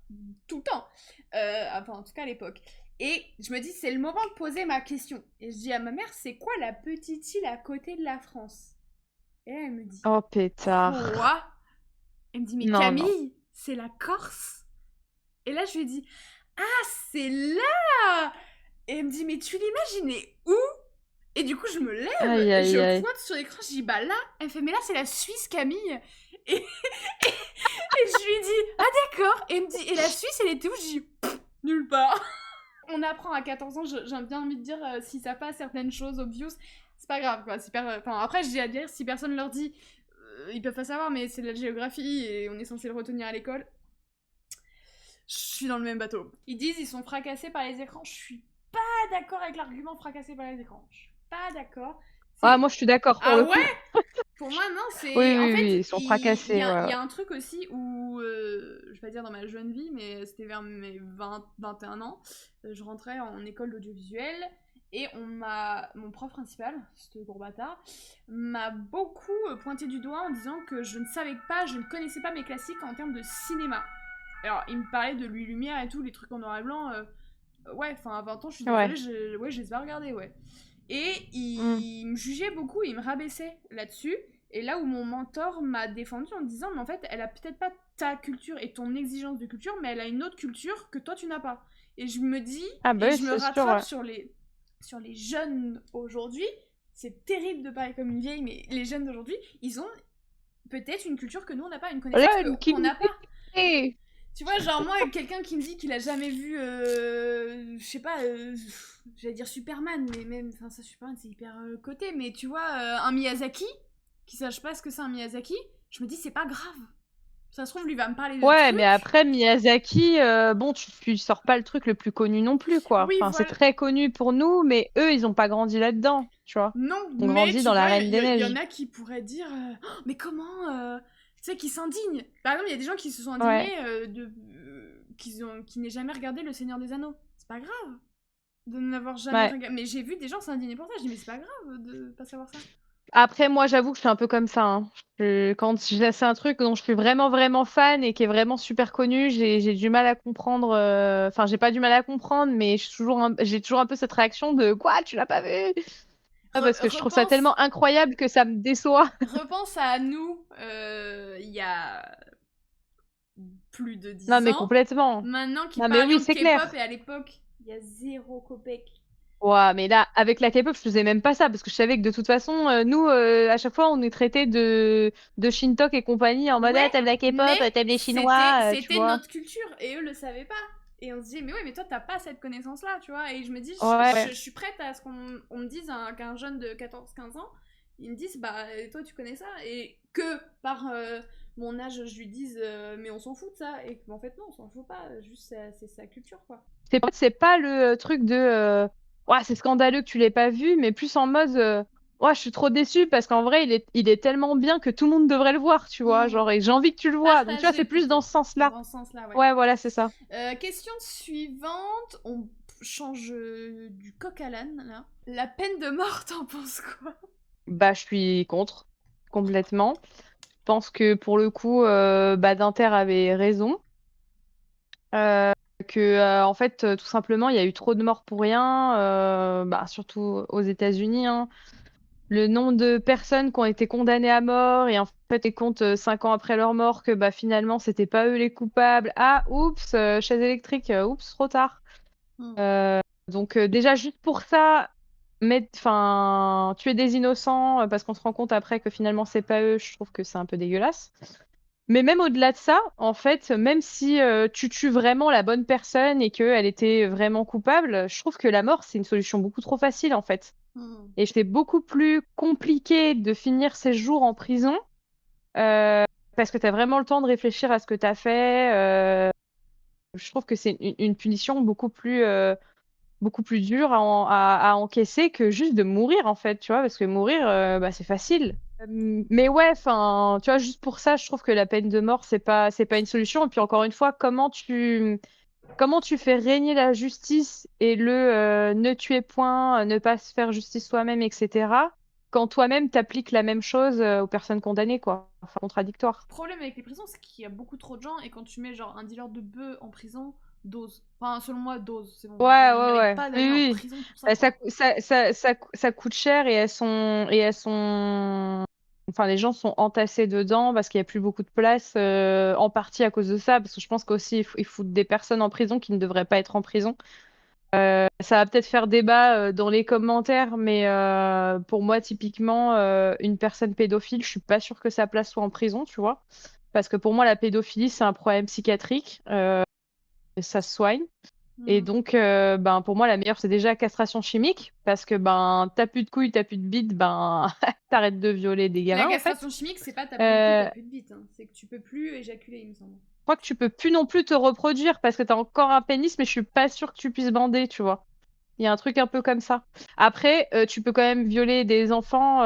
tout le temps. Enfin, en tout cas à l'époque. Et je me dis, c'est le moment de poser ma question. Et je dis à ma mère, c'est quoi la petite île à côté de la France? Et là, elle me dit, Oh pétard. quoi? Elle me dit, mais Non, Camille, non. c'est la Corse? Et là, je lui ai dit, ah, c'est là! Et elle me dit, mais tu l'imaginais où? Et du coup, je me lève, Aïe, aïe, je aïe. pointe sur l'écran, je dis bah là, elle fait mais là c'est la Suisse Camille. Et, et je lui dis ah d'accord. Et elle me dit et la Suisse elle était où? Je dis nulle part. On apprend à 14 ans, j'ai bien envie de dire si ça passe certaines choses obvious, c'est pas grave quoi. Enfin, après je dis à dire si personne leur dit, ils peuvent pas savoir mais c'est de la géographie et on est censé le retenir à l'école. Je suis dans le même bateau. Ils disent ils sont fracassés par les écrans, je suis pas d'accord avec l'argument fracassé par les écrans. Je suis pas d'accord. Ah, moi, je suis d'accord pour Ah le ouais. coup. Pour moi, non, Oui, c'est. En oui, fait, oui, ils sont fracassés, il ouais. y a un truc aussi où. Je vais pas dire dans ma jeune vie, mais c'était vers mes 21 ans. Je rentrais en école d'audiovisuel et mon prof principal, ce gros bâtard, m'a beaucoup pointé du doigt en disant que je ne savais pas, je ne connaissais pas mes classiques en termes de cinéma. Alors, il me parlait de Lui Lumière et tout, les trucs en noir et blanc. Ouais, enfin, à 20 ans, je suis Ouais. désolée, je les ai pas regardés, ouais. Et Mm. il me jugeait beaucoup, il me rabaissait là-dessus. Et là où mon mentor m'a défendu en me disant, mais en fait, elle a peut-être pas ta culture et ton exigence de culture, mais elle a une autre culture que toi tu n'as pas. Et je me dis, Ah, bah et oui, je me c'est sûr, rattrape ouais. sur les jeunes aujourd'hui. C'est terrible de parler comme une vieille, mais les jeunes d'aujourd'hui, ils ont peut-être une culture que nous on n'a pas, une connaissance Là, qui qu'on n'a pas. me Tu vois, genre moi, quelqu'un qui me dit qu'il a jamais vu, je sais pas, j'allais dire Superman, mais même, enfin ça Superman c'est hyper coté, mais tu vois, un Miyazaki, qui sache pas ce que c'est un Miyazaki, je me dis c'est pas grave. Ça se trouve, lui va me parler de Ouais, mais trucs. après, Miyazaki, bon, tu sors pas le truc le plus connu non plus, quoi. Oui, Enfin, c'est voilà. très connu pour nous, mais eux, ils ont pas grandi là-dedans, tu vois. Non, On mais grandit tu dans la vois, Reine des y en Neiges. a qui pourraient dire, oh, mais comment, tu sais, qui s'indignent. Par exemple, il y a des gens qui se sont Ouais. indignés qui n'aient jamais regardé Le Seigneur des Anneaux. C'est pas grave de n'avoir jamais Ouais. regardé. Mais j'ai vu des gens s'indigner pour ça. Je dis, mais c'est pas grave de pas savoir ça. Après, moi, j'avoue que je suis un peu comme ça, hein. C'est un truc dont je suis vraiment, vraiment fan et qui est vraiment super connu, j'ai du mal à comprendre. Enfin, j'ai pas du mal à comprendre, mais j'ai toujours un peu cette réaction de quoi, tu l'as pas vu? Ah, parce que je trouve ça Repense, tellement incroyable que ça me déçoit. repense à nous il y a plus de Non, 10 mais ans. complètement. Maintenant qui Non, mais parlions oui, de c'est K-pop clair. et à l'époque, il y a zéro copec. Ouais, mais là, avec la K-pop, je faisais même pas ça parce que je savais que de toute façon, nous, à chaque fois, on est traités de Shintok et compagnie en mode Ouais, ah, t'aimes la mais K-pop, t'aimes les c'était Chinois, tu c'était vois. notre culture et eux le savaient pas. Et on se dit mais ouais mais toi t'as pas cette connaissance là tu vois. Et je me dis Ouais, ouais. je suis prête à ce qu'on me dise qu'un jeune de 14-15 ans ils me disent bah toi tu connais ça et que par mon âge je lui dise mais on s'en fout de ça et qu'en fait non on s'en fout pas juste c'est sa culture quoi. C'est pas le truc de ouais, c'est scandaleux que tu l'aies pas vu, mais plus en mode ouais, je suis trop déçue parce qu'en vrai, il est tellement bien que tout le monde devrait le voir, tu vois. Genre, et j'ai envie que tu le vois. Donc, tu vois, Partager c'est plus dans plutôt ce sens-là. dans ce sens là ouais. Ouais, voilà, c'est ça. Question suivante, on change du coq à l'âne là. La peine de mort t'en penses quoi? Bah, je suis contre, complètement. Je pense que pour le coup, Badinter avait raison. Euh, en fait, tout simplement, il y a eu trop de morts pour rien, bah, surtout aux États-Unis, hein. Le nombre de personnes qui ont été condamnées à mort et en fait, ils comptent 5 ans après leur mort que bah, finalement, c'était pas eux les coupables. Ah, oups, chaise électrique, oups, trop tard. Hmm. Donc, déjà, juste pour ça, enfin, tuer des innocents parce qu'on se rend compte après que finalement, c'est pas eux, je trouve que c'est un peu dégueulasse. Mais même au-delà de ça, en fait, même si tu tues vraiment la bonne personne et qu'elle était vraiment coupable, je trouve que la mort, c'est une solution beaucoup trop facile, en fait. Hmm. Et c'est beaucoup plus compliqué de finir ses jours en prison parce que tu as vraiment le temps de réfléchir à ce que tu as fait. Je trouve que c'est une punition beaucoup plus dure à encaisser que juste de mourir, en fait, tu vois, parce que mourir, bah, c'est facile. Mais ouais, enfin, tu vois, juste pour ça, je trouve que la peine de mort, c'est pas une solution. Et puis encore une fois, comment tu fais régner la justice et le ne tuer point, ne pas se faire justice soi-même, etc., quand toi-même t'appliques la même chose aux personnes condamnées, quoi. Enfin, contradictoire. Le problème avec les prisons, c'est qu'il y a beaucoup trop de gens et quand tu mets genre un dealer de bœuf en prison, dose. Enfin, selon moi, dose, c'est bon. Ouais, Il ouais, mérite ouais. pas d'aller Oui, en oui. prison pour ça, Bah, quoi. ça coûte cher enfin, les gens sont entassés dedans parce qu'il n'y a plus beaucoup de place, en partie à cause de ça, parce que je pense qu'aussi ils foutent des personnes en prison qui ne devraient pas être en prison. Ça va peut-être faire débat dans les commentaires, mais pour moi, typiquement, une personne pédophile, je suis pas sûre que sa place soit en prison, tu vois. Parce que pour moi, la pédophilie, c'est un problème psychiatrique. Ça se soigne. Et Hmm. donc, ben, pour moi, la meilleure, c'est déjà castration chimique. Parce que ben, t'as plus de couilles, t'as plus de bite, ben, t'arrêtes de violer des La gamins, en fait. castration chimique, c'est pas t'as plus de couilles, t'as Je plus de bite. Hein. C'est que tu peux plus éjaculer, il me semble. crois que tu peux plus non plus te reproduire parce que t'as encore un pénis, mais je suis pas sûre que tu puisses bander, tu vois. Il y a un truc un peu comme ça. Après, tu peux quand même violer des enfants,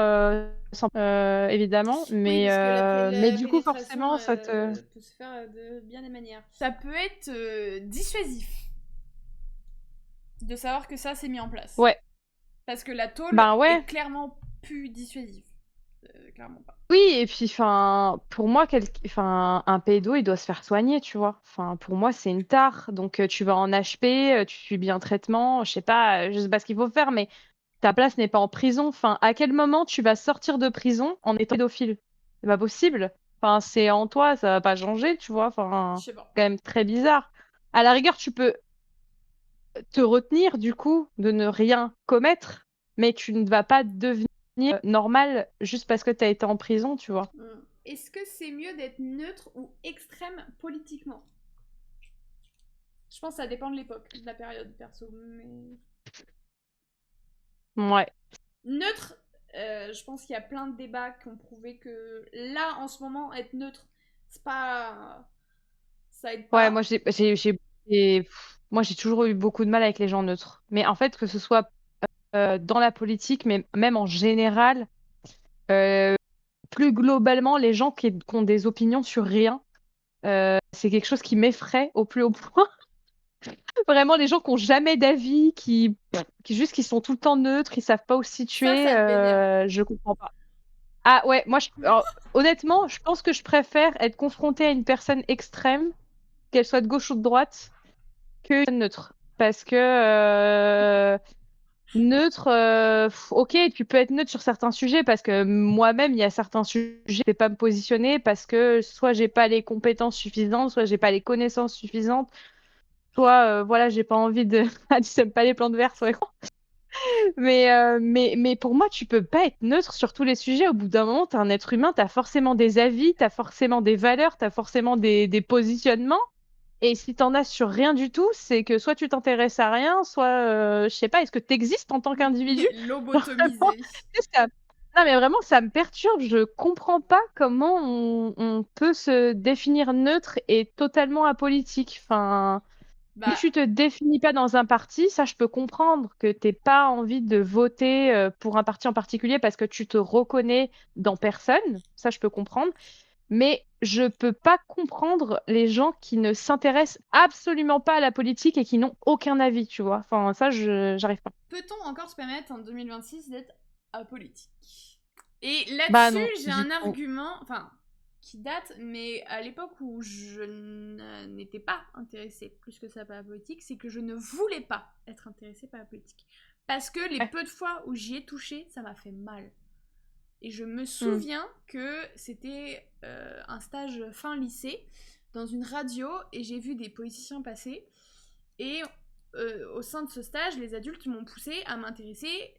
évidemment, Oui, parce que mais la du coup, pénétration forcément, ça te... peut se faire de bien des manières. Ça peut être dissuasif de savoir que ça s'est mis en place. Ouais, Parce que la tôle ben ouais. est clairement plus dissuasive. Clairement pas. Oui, et puis, enfin, pour moi, enfin, un pédo, il doit se faire soigner, tu vois. Enfin, pour moi, c'est une tare. Donc, tu vas en HP, tu suis bien traitement, je sais pas ce qu'il faut faire, mais ta place n'est pas en prison. Enfin, à quel moment tu vas sortir de prison en étant pédophile? C'est pas possible. Enfin, c'est en toi, ça va pas changer, tu vois. Je Enfin, sais pas. quand même très bizarre. À la rigueur, tu peux te retenir, du coup, de ne rien commettre, mais tu ne vas pas devenir normal juste parce que tu as été en prison, tu vois. Est-ce que c'est mieux d'être neutre ou extrême politiquement? Je pense que ça dépend de l'époque, de la période, perso. Mais... Ouais. Neutre, je pense qu'il y a plein de débats qui ont prouvé que là, en ce moment, être neutre, c'est pas... ça aide Ouais, pas. moi, j'ai toujours eu beaucoup de mal avec les gens neutres. Mais en fait, que ce soit dans la politique, mais même en général, euh, plus globalement, les gens qui ont des opinions sur rien, c'est quelque chose qui m'effraie au plus haut point. Vraiment, les gens qui ont jamais d'avis, qui sont tout le temps neutres, ils savent pas où se situer, Ça te vénère. je comprends pas. Ah ouais, alors, honnêtement, je pense que je préfère être confrontée à une personne extrême, qu'elle soit de gauche ou de droite, que neutre. Parce que neutre, ok, tu peux être neutre sur certains sujets, parce que moi-même, il y a certains sujets, je ne vais pas me positionner parce que soit j'ai pas les compétences suffisantes, soit j'ai pas les connaissances suffisantes, soit voilà, j'ai pas envie de. Ah, tu n'aimes pas les plantes vertes, ouais. Mais pour moi, tu peux pas être neutre sur tous les sujets. Au bout d'un moment, tu es un être humain, tu as forcément des avis, tu as forcément des valeurs, tu as forcément des positionnements. Et si t'en as sur rien du tout, c'est que soit tu t'intéresses à rien, soit, je sais pas, est-ce que tu existes en tant qu'individu? Vraiment, Lobotomisé. ça... Non, mais vraiment, ça me perturbe. Je comprends pas comment on peut se définir neutre et totalement apolitique. Enfin, si Bah, tu te définis pas dans un parti, ça, je peux comprendre que t'aies pas envie de voter pour un parti en particulier parce que tu te reconnais dans personne. Ça, je peux comprendre. Mais je peux pas comprendre les gens qui ne s'intéressent absolument pas à la politique et qui n'ont aucun avis, tu vois. Enfin, ça, j'arrive pas. peut-on encore se permettre en 2026 d'être apolitique? Et Bah là-dessus, non, j'ai du un coup. argument, enfin, qui date, mais à l'époque où je n'étais pas intéressée plus que ça par la politique, c'est que je ne voulais pas être intéressée par la politique. Parce que les Ouais. peu de fois où j'y ai touché, ça m'a fait mal. Et je me Hmm. souviens que c'était un stage fin lycée dans une radio et j'ai vu des politiciens passer. Et au sein de ce stage, les adultes m'ont poussé à m'intéresser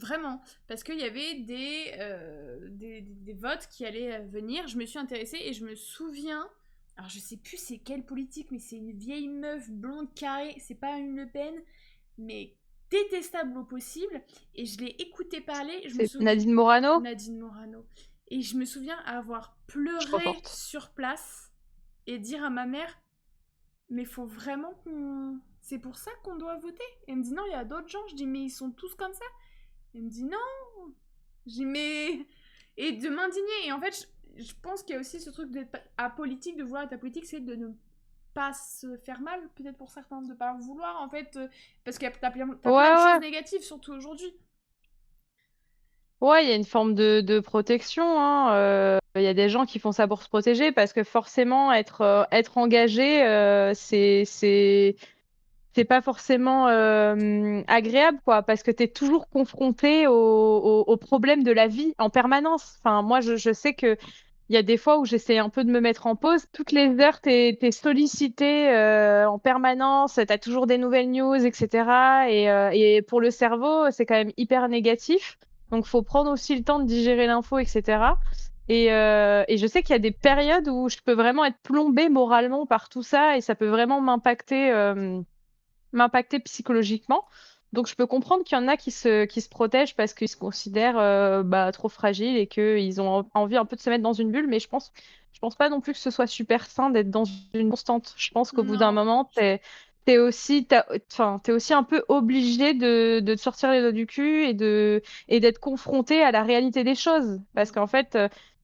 vraiment. Parce qu'il y avait des votes qui allaient venir. Je me suis intéressée et je me souviens. Alors je sais plus c'est quelle politique, mais c'est une vieille meuf blonde carrée. C'est pas une Le Pen, mais détestable au possible. Et je l'ai écouté parler. Je me C'est souviens. Nadine Morano? Nadine Morano. Et je me souviens avoir Je suis trop pleuré forte. sur place et dire à ma mère, mais faut vraiment qu'on... C'est pour ça qu'on doit voter? Elle me dit, non, il y a d'autres gens. Je dis, mais ils sont tous comme ça. Elle me dit, non. Je dis, mais... Et de m'indigner. Et en fait, je pense qu'il y a aussi ce truc d'être apolitique, de vouloir être apolitique, c'est de ne pas se faire mal, peut-être pour certains, de pas vouloir, en fait, parce que t'as Ouais, plein de choses ouais. négatives, surtout aujourd'hui. Ouais, il y a une forme de protection, hein. Il y a des gens qui font ça pour se protéger parce que forcément, être engagé, c'est pas forcément agréable, quoi, parce que tu es toujours confronté aux problèmes de la vie en permanence. Enfin, moi, je sais que il y a des fois où j'essaie un peu de me mettre en pause. Toutes les heures, t'es sollicité en permanence, t'as toujours des nouvelles news, etc. Et pour le cerveau, c'est quand même hyper négatif. Donc, faut prendre aussi le temps de digérer l'info, etc. Et je sais qu'il y a des périodes où je peux vraiment être plombée moralement par tout ça et ça peut vraiment m'impacter psychologiquement. Donc, je peux comprendre qu'il y en a qui se protègent parce qu'ils se considèrent trop fragiles et qu'ils ont envie un peu de se mettre dans une bulle. Mais je pense pas non plus que ce soit super sain d'être dans une constante. Je pense qu'au bout d'un Non. moment, t'es aussi un peu obligé de te sortir les doigts du cul et d'être confronté à la réalité des choses. Parce qu'en fait,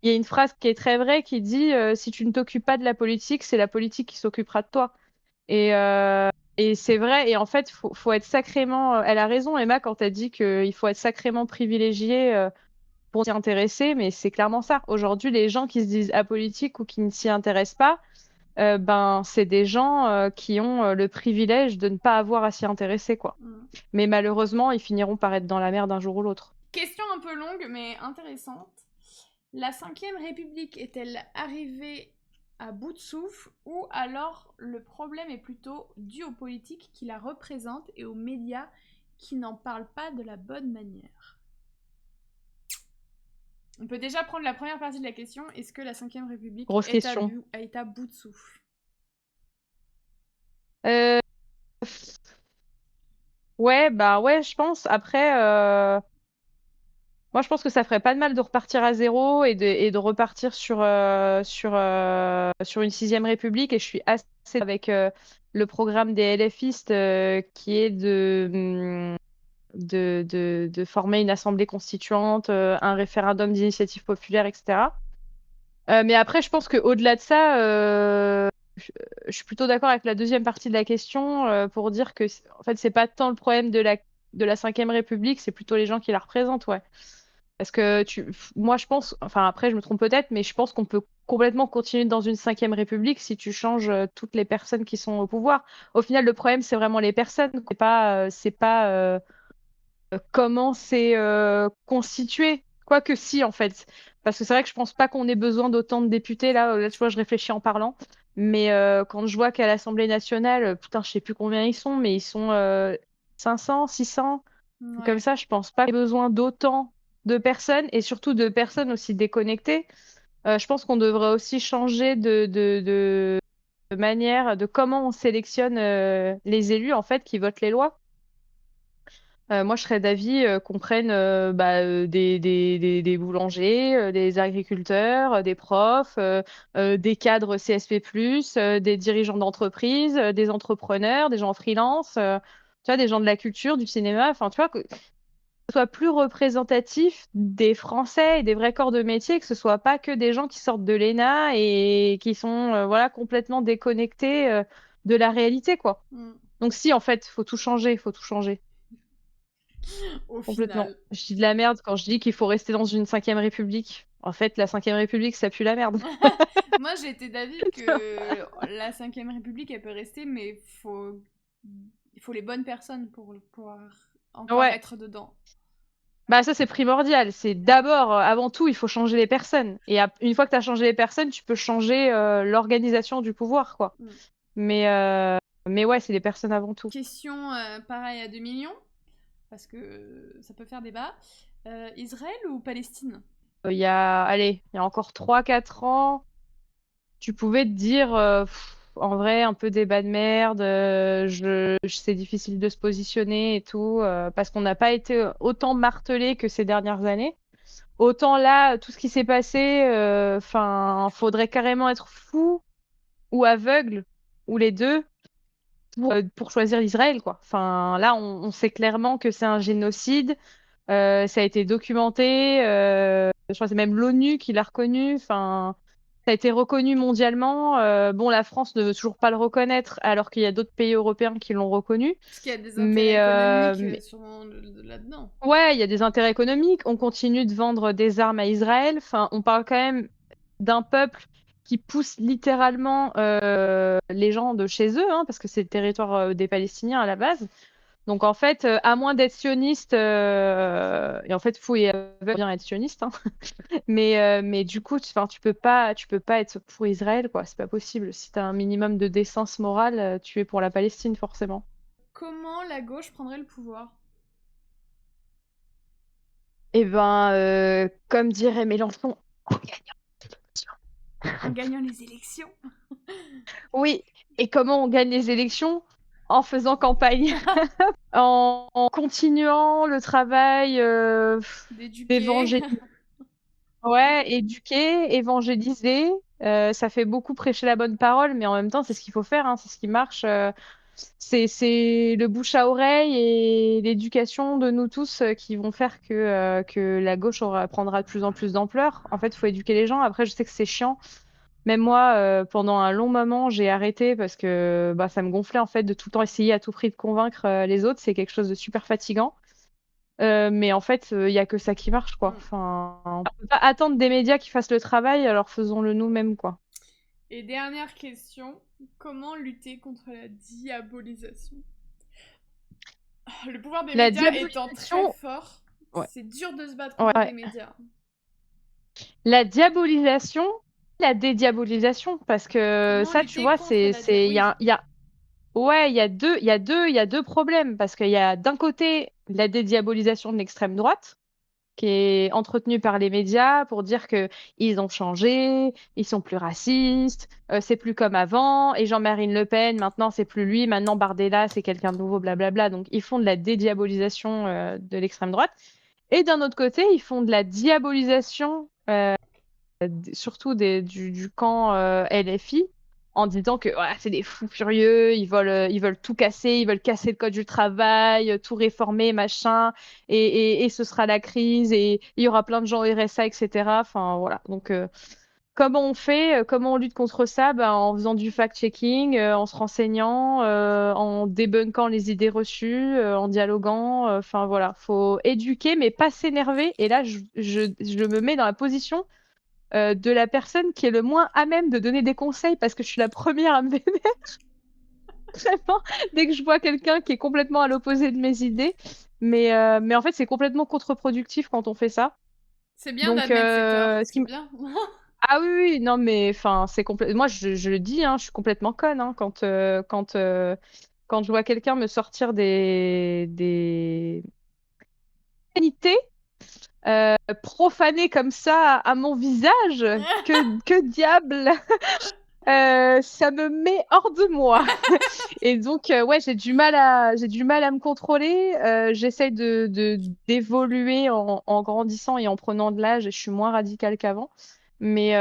il y a une phrase qui est très vraie qui dit si tu ne t'occupes pas de la politique, c'est la politique qui s'occupera de toi. Et c'est vrai, et en fait, faut être sacrément. Elle a raison, Emma, quand elle dit qu'il faut être sacrément privilégié pour s'y intéresser, mais c'est clairement ça. Aujourd'hui, les gens qui se disent apolitiques ou qui ne s'y intéressent pas, c'est des gens qui ont le privilège de ne pas avoir à s'y intéresser, quoi. Mais malheureusement, ils finiront par être dans la merde un jour ou l'autre. Question un peu longue, mais intéressante. La Cinquième République est-elle arrivée à bout de souffle ou alors le problème est plutôt dû aux politiques qui la représentent et aux médias qui n'en parlent pas de la bonne manière? On peut déjà prendre la première partie de la question. Est-ce que la Cinquième République Grosse question. est à bout de souffle? Euh, Ouais, bah ouais, je pense. Après, moi, je pense que ça ferait pas de mal de repartir à zéro et de repartir sur une sixième république. Et je suis assez avec le programme des LFistes qui est de former une assemblée constituante, un référendum d'initiative populaire, etc. Mais après, je pense qu'au-delà de ça, je suis plutôt d'accord avec la deuxième partie de la question pour dire que en fait, c'est pas tant le problème de la Cinquième République, c'est plutôt les gens qui la représentent, ouais. Parce que moi, je pense, enfin après, je me trompe peut-être, mais je pense qu'on peut complètement continuer dans une cinquième république si tu changes toutes les personnes qui sont au pouvoir. Au final, le problème, c'est vraiment les personnes. C'est pas comment c'est constitué. Quoique si, en fait. Parce que c'est vrai que je pense pas qu'on ait besoin d'autant de députés. Là, tu vois, je réfléchis en parlant. Mais quand je vois qu'à l'Assemblée nationale, putain, je sais plus combien ils sont, mais ils sont 500, 600. Comme Ouais. ça, je pense pas qu'il y ait besoin d'autant de personnes et surtout de personnes aussi déconnectées. Je pense qu'on devrait aussi changer de manière, de comment on sélectionne les élus en fait qui votent les lois. Moi, je serais d'avis qu'on prenne des boulangers, des agriculteurs, des profs, des cadres CSP+, des dirigeants d'entreprise, des entrepreneurs, des gens freelance, tu vois, des gens de la culture, du cinéma. Enfin, tu vois, que ce soit plus représentatif des Français et des vrais corps de métier, que ce soit pas que des gens qui sortent de l'ENA et qui sont voilà, complètement déconnectés de la réalité, quoi. Donc si, en fait, faut tout changer, il faut tout changer. Au Complètement. final. Je dis de la merde quand je dis qu'il faut rester dans une cinquième république. En fait, la cinquième république, ça pue la merde. Moi, j'étais d'avis que la Cinquième République, elle peut rester, mais il faut les bonnes personnes pour pouvoir encore Ouais. être dedans. Bah ça, c'est primordial. C'est d'abord, avant tout, il faut changer les personnes. Et une fois que tu as changé les personnes, tu peux changer l'organisation du pouvoir, quoi. Mais, euh, mais ouais, c'est les personnes avant tout. Question pareil à 2 millions, parce que ça peut faire débat. Israël ou Palestine? Il y a encore 3 4 ans, tu pouvais te dire, en vrai, un peu débat de merde, c'est difficile de se positionner et tout, parce qu'on n'a pas été autant martelé que ces dernières années. Autant là, tout ce qui s'est passé, enfin, faudrait carrément être fou ou aveugle, ou les deux, pour choisir Israël, quoi. Enfin, là, on sait clairement que c'est un génocide. Ça a été documenté. Je crois que c'est même l'ONU qui l'a reconnu. Enfin, ça a été reconnu mondialement. Bon, la France ne veut toujours pas le reconnaître, alors qu'il y a d'autres pays européens qui l'ont reconnu. Parce qu'il y a des intérêts Mais, économiques sûrement là-dedans. ouais, il y a des intérêts économiques. On continue de vendre des armes à Israël. Enfin, on parle quand même d'un peuple qui pousse littéralement les gens de chez eux, hein, parce que c'est le territoire des Palestiniens à la base. Donc en fait, à moins d'être sioniste, et en fait, fou et aveugle bien être sioniste, hein. Mais du coup, tu peux pas être pour Israël, quoi. C'est pas possible. Si t'as un minimum de décence morale, tu es pour la Palestine, forcément. Comment la gauche prendrait le pouvoir? Eh ben, comme dirait Mélenchon, en En gagnant. gagnant les élections? Oui. Et comment on gagne les élections? En faisant campagne. En continuant le travail D'éduquer? d'évangéliser. Ouais, éduquer, évangéliser. Ça fait beaucoup prêcher la bonne parole, mais en même temps, c'est ce qu'il faut faire, hein, c'est ce qui marche. C'est le bouche à oreille et l'éducation de nous tous qui vont faire que la gauche prendra de plus en plus d'ampleur. En fait, il faut éduquer les gens. Après, je sais que c'est chiant. Même moi, pendant un long moment, j'ai arrêté parce que bah, ça me gonflait en fait de tout le temps essayer à tout prix de convaincre les autres. C'est quelque chose de super fatigant. Mais en fait, il y a que ça qui marche, quoi. Enfin, on peut pas attendre des médias qui fassent le travail, alors faisons-le nous-mêmes, quoi. Et dernière question, comment lutter contre la diabolisation? Le pouvoir des La médias étant très diabolisation, fort, ouais, c'est dur de se battre contre ouais. des médias. La diabolisation, la dédiabolisation, parce que Comment ça, tu lutter vois, contre la c'est, oui. ouais, il y a deux problèmes, parce qu'il y a d'un côté la dédiabolisation de l'extrême droite, qui est entretenu par les médias pour dire que ils ont changé, ils sont plus racistes, c'est plus comme avant, et Jean-Marie Le Pen, maintenant c'est plus lui, maintenant Bardella c'est quelqu'un de nouveau, blablabla. Donc ils font de la dédiabolisation de l'extrême droite. Et d'un autre côté, ils font de la diabolisation, surtout du camp LFI, en disant que voilà, c'est des fous furieux, ils veulent tout casser, ils veulent casser le code du travail, tout réformer, machin, et ce sera la crise, et il y aura plein de gens au RSA, etc. Enfin, voilà. Donc, comment on fait, comment on lutte contre ça? Ben, en faisant du fact-checking, en se renseignant, en débunkant les idées reçues, en dialoguant. Enfin, voilà. Faut éduquer, mais pas s'énerver. Et là, je me mets dans la position de la personne qui est le moins à même de donner des conseils parce que je suis la première à me vénérer vraiment dès que je vois quelqu'un qui est complètement à l'opposé de mes idées. Mais en fait, c'est complètement contre-productif quand on fait ça. C'est bien Donc, d'admettre ses torts, c'est bien. ah oui, oui, non, mais enfin, c'est moi, je le dis, hein, je suis complètement conne hein, quand je vois quelqu'un me sortir des vérités profanées comme ça à mon visage. Que diable! Ça me met hors de moi. Et donc, ouais, j'ai du mal à me contrôler. J'essaye d'évoluer en grandissant et en prenant de l'âge. Je suis moins radicale qu'avant. Mais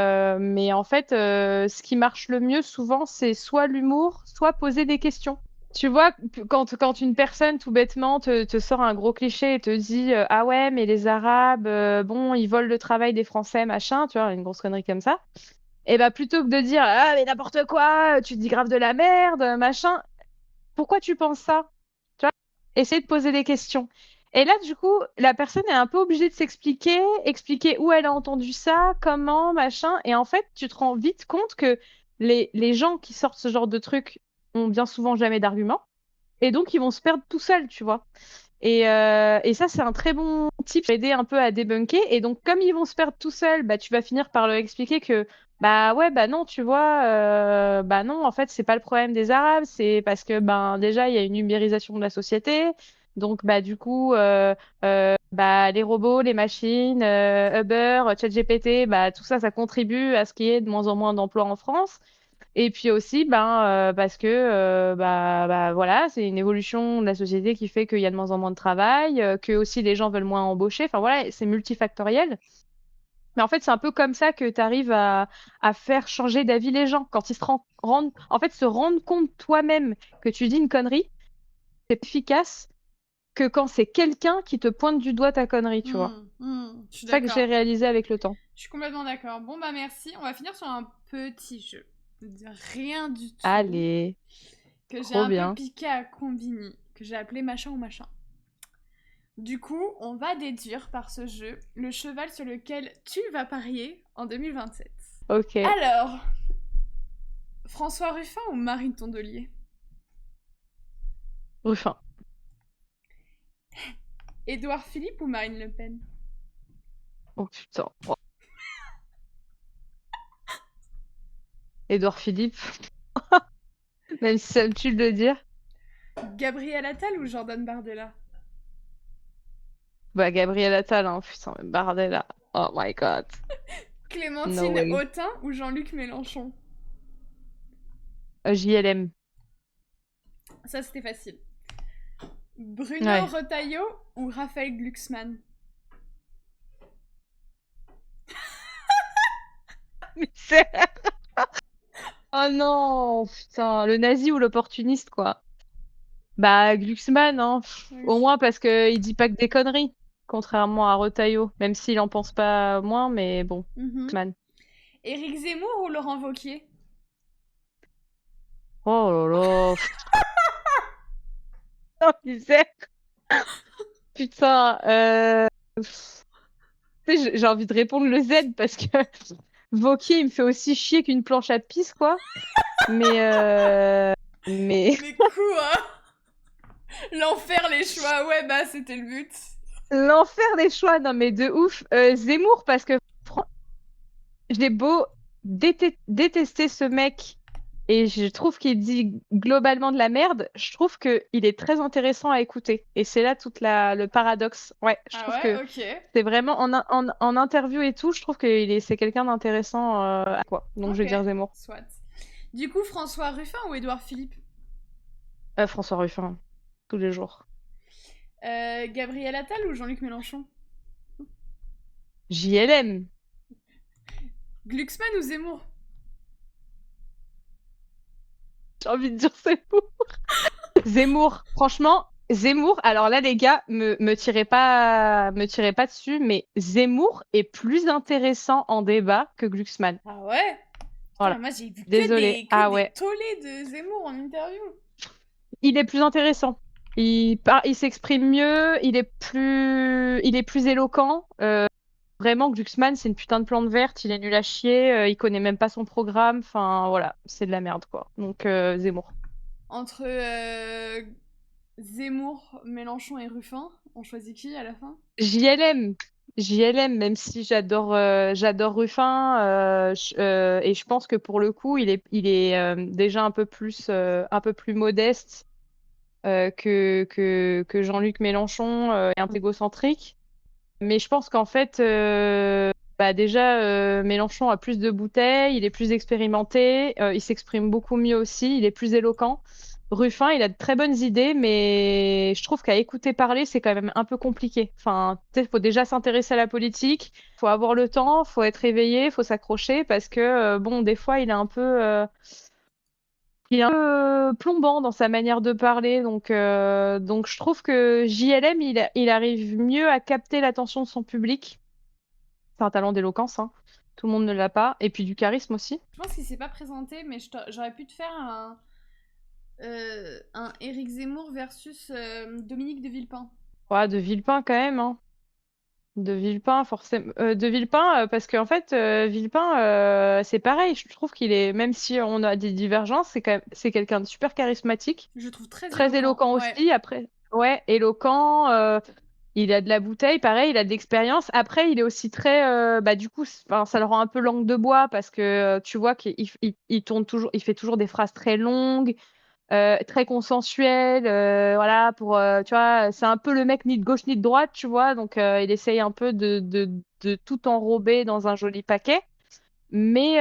en fait, ce qui marche le mieux souvent, c'est soit l'humour, soit poser des questions. Tu vois, quand une personne tout bêtement te sort un gros cliché et te dit ah ouais, mais les Arabes, bon, ils volent le travail des Français, machin, tu vois, une grosse connerie comme ça. Et bah plutôt que de dire ah mais n'importe quoi, tu dis grave de la merde, machin, pourquoi tu penses ça? Tu vois? Essayer de poser des questions. Et là, du coup, la personne est un peu obligée de s'expliquer, expliquer où elle a entendu ça, comment, machin. Et en fait, tu te rends vite compte que les gens qui sortent ce genre de trucs ont bien souvent jamais d'arguments. Et donc, ils vont se perdre tout seuls, tu vois. Et ça, c'est un très bon tip pour aider un peu à débunker. Et donc, comme ils vont se perdre tout seuls, bah, tu vas finir par leur expliquer que, bah ouais, bah non, tu vois, bah non, en fait, c'est pas le problème des Arabes, c'est parce que, ben, déjà, il y a une ubérisation de la société. Donc, bah, du coup, bah, les robots, les machines, Uber, ChatGPT, bah, tout ça, ça contribue à ce qu'il y ait de moins en moins d'emplois en France. Et puis aussi, ben, parce que voilà, c'est une évolution de la société qui fait qu'il y a de moins en moins de travail, que aussi les gens veulent moins embaucher. Enfin voilà, c'est multifactoriel. Mais en fait, c'est un peu comme ça que tu arrives à faire changer d'avis les gens. Quand ils rendent, en fait, se rendre compte toi-même que tu dis une connerie, c'est plus efficace que quand c'est quelqu'un qui te pointe du doigt ta connerie, tu vois. Je suis C'est ça que j'ai d'accord. réalisé avec le temps. Je suis complètement d'accord. Bon bah merci. On va finir sur un petit jeu. Rien du tout. Allez, Que j'ai trop un peu bien. piqué à Combini. Que j'ai appelé machin ou machin. Du coup, on va déduire par ce jeu le cheval sur lequel tu vas parier en 2027. Ok. Alors, François Ruffin ou Marine Tondelier? Ruffin. Édouard Philippe ou Marine Le Pen? Oh putain. Oh. Édouard Philippe. Même si ça me tue de le dire. Gabriel Attal ou Jordan Bardella? Bah, Gabriel Attal, hein. Putain, mais Bardella. Oh my god. No Clémentine way. Autain ou Jean-Luc Mélenchon? JLM. Ça, c'était facile. Bruno Ouais. Retailleau ou Raphaël Glucksmann? Mais c'est... Oh non, putain, le nazi ou l'opportuniste, quoi. Bah, Glucksmann, hein. Au moins parce que il dit pas que des conneries, contrairement à Retailleau, même s'il en pense pas moins, mais bon, Glucksmann. Éric Zemmour ou Laurent Wauquiez? Oh là là. Oh, misère. Putain, tu sais, j'ai envie de répondre le Z parce que Vauquier, il me fait aussi chier qu'une planche à pisse, quoi. Mais Mais quoi? L'enfer, les choix, ouais, bah c'était le but. l'enfer des choix, non mais de ouf. Zemmour, parce que j'ai beau détester ce mec et je trouve qu'il dit globalement de la merde, je trouve qu'il est très intéressant à écouter. Et c'est là toute le paradoxe. Ouais, je Ah trouve ouais, que ok. c'est vraiment en interview et tout, je trouve que c'est quelqu'un d'intéressant à quoi. Donc je vais Ok, dire Zemmour. soit. Du coup, François Ruffin ou Édouard Philippe? François Ruffin, tous les jours. Gabriel Attal ou Jean-Luc Mélenchon? JLM. Glucksmann ou Zemmour? J'ai envie de dire Zemmour. Zemmour, franchement, Zemmour, alors là les gars, me tirez pas dessus, mais Zemmour est plus intéressant en débat que Glucksmann. Ah ouais? Voilà. Putain, moi j'ai vu Désolée. que Ah des ouais. tollés de Zemmour en interview. Il est plus intéressant. Il s'exprime mieux, il est plus éloquent. Vraiment, Glucksmann, c'est une putain de plante verte, il est nul à chier, il connaît même pas son programme. Enfin, voilà, c'est de la merde, quoi. Donc, Zemmour. Entre Zemmour, Mélenchon et Ruffin, on choisit qui à la fin? JLM. JLM, même si j'adore Ruffin, et je pense que pour le coup, il est déjà un peu plus modeste que Jean-Luc Mélenchon et un peu égocentrique. Mais je pense qu'en fait, bah déjà, Mélenchon a plus de bouteilles, il est plus expérimenté, il s'exprime beaucoup mieux aussi, il est plus éloquent. Ruffin, il a de très bonnes idées, mais je trouve qu'à écouter parler, c'est quand même un peu compliqué. Enfin, tu sais, faut déjà s'intéresser à la politique, faut avoir le temps, faut être éveillé, faut s'accrocher, parce que, bon, des fois, il est un peu plombant dans sa manière de parler, donc je trouve que JLM, il arrive mieux à capter l'attention de son public. C'est un talent d'éloquence, hein. Tout le monde ne l'a pas. Et puis du charisme aussi. Je pense qu'il s'est pas présenté, mais j'aurais pu te faire un Éric Zemmour versus Dominique de Villepin. Ouais, de Villepin quand même, hein. De Villepin, forcément. De Villepin, parce qu'en fait, Villepin, c'est pareil. Je trouve qu'il est, même si on a des divergences, c'est quelqu'un de super charismatique, Je le trouve très très éloquent. éloquent Ouais. aussi. Après, ouais, éloquent. Il a de la bouteille, pareil, il a de l'expérience. Après, il est aussi très, bah du coup, enfin, ça le rend un peu langue de bois parce que tu vois qu'il tourne toujours, il fait toujours des phrases très longues. Très consensuel, voilà, tu vois, c'est un peu le mec ni de gauche ni de droite, tu vois, donc il essaye un peu de tout enrober dans un joli paquet, mais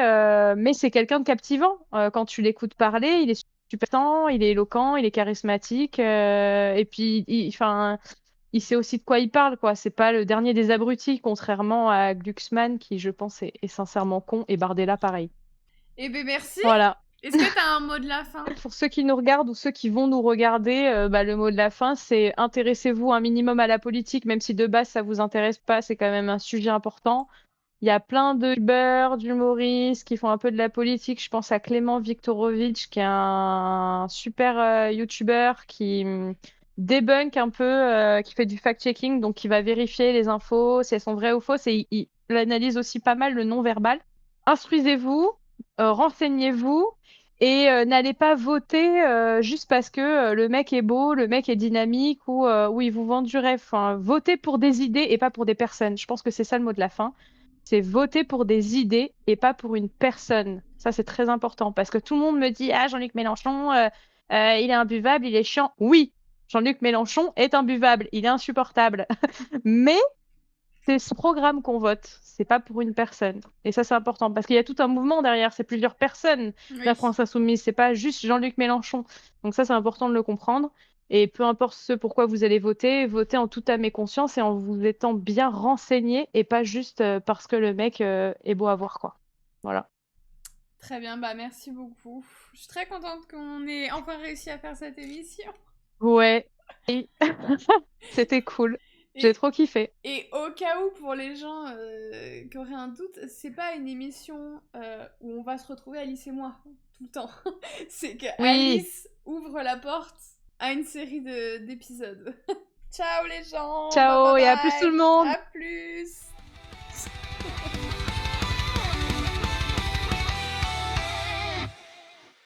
c'est quelqu'un de captivant. Quand tu l'écoutes parler, il est super temps, il est éloquent, il est charismatique, et puis, enfin, il sait aussi de quoi il parle, quoi. C'est pas le dernier des abrutis, contrairement à Glucksmann, qui, je pense, est sincèrement con, et Bardella, pareil. Eh ben merci. Voilà. Est-ce que t'as un mot de la fin? Pour ceux qui nous regardent ou ceux qui vont nous regarder, bah, le mot de la fin, c'est intéressez-vous un minimum à la politique, même si de base ça vous intéresse pas, c'est quand même un sujet important. Il y a plein de youtubeurs, d'humoristes qui font un peu de la politique. Je pense à Clément Viktorovitch, qui est un super youtubeur qui débunk un peu, qui fait du fact-checking, donc qui va vérifier les infos, si elles sont vraies ou fausses, et il analyse aussi pas mal le non-verbal. Instruisez-vous, renseignez-vous. Et n'allez pas voter juste parce que le mec est beau, le mec est dynamique ou il vous vend du rêve. Enfin, votez pour des idées et pas pour des personnes. Je pense que c'est ça le mot de la fin. C'est voter pour des idées et pas pour une personne. Ça, c'est très important parce que tout le monde me dit, ah, Jean-Luc Mélenchon, il est imbuvable, il est chiant. Oui, Jean-Luc Mélenchon est imbuvable, il est insupportable. Mais c'est ce programme qu'on vote, c'est pas pour une personne. Et ça, c'est important parce qu'il y a tout un mouvement derrière, c'est plusieurs personnes, la Oui. France Insoumise, c'est pas juste Jean-Luc Mélenchon. Donc ça, c'est important de le comprendre. Et peu importe ce pourquoi vous allez voter, votez en toute âme et conscience et en vous étant bien renseigné et pas juste parce que le mec est beau à voir, quoi. Voilà. Très bien, bah merci beaucoup. Je suis très contente qu'on ait enfin réussi à faire cette émission. Ouais. Et c'était cool. J'ai Et, trop kiffé. et au cas où, pour les gens qui auraient un doute, c'est pas une émission où on va se retrouver Alice et moi tout le temps. C'est que Oui. Alice ouvre la porte à une série d'épisodes. Ciao les gens, bye bye Ciao et à plus tout bye, le monde. à plus.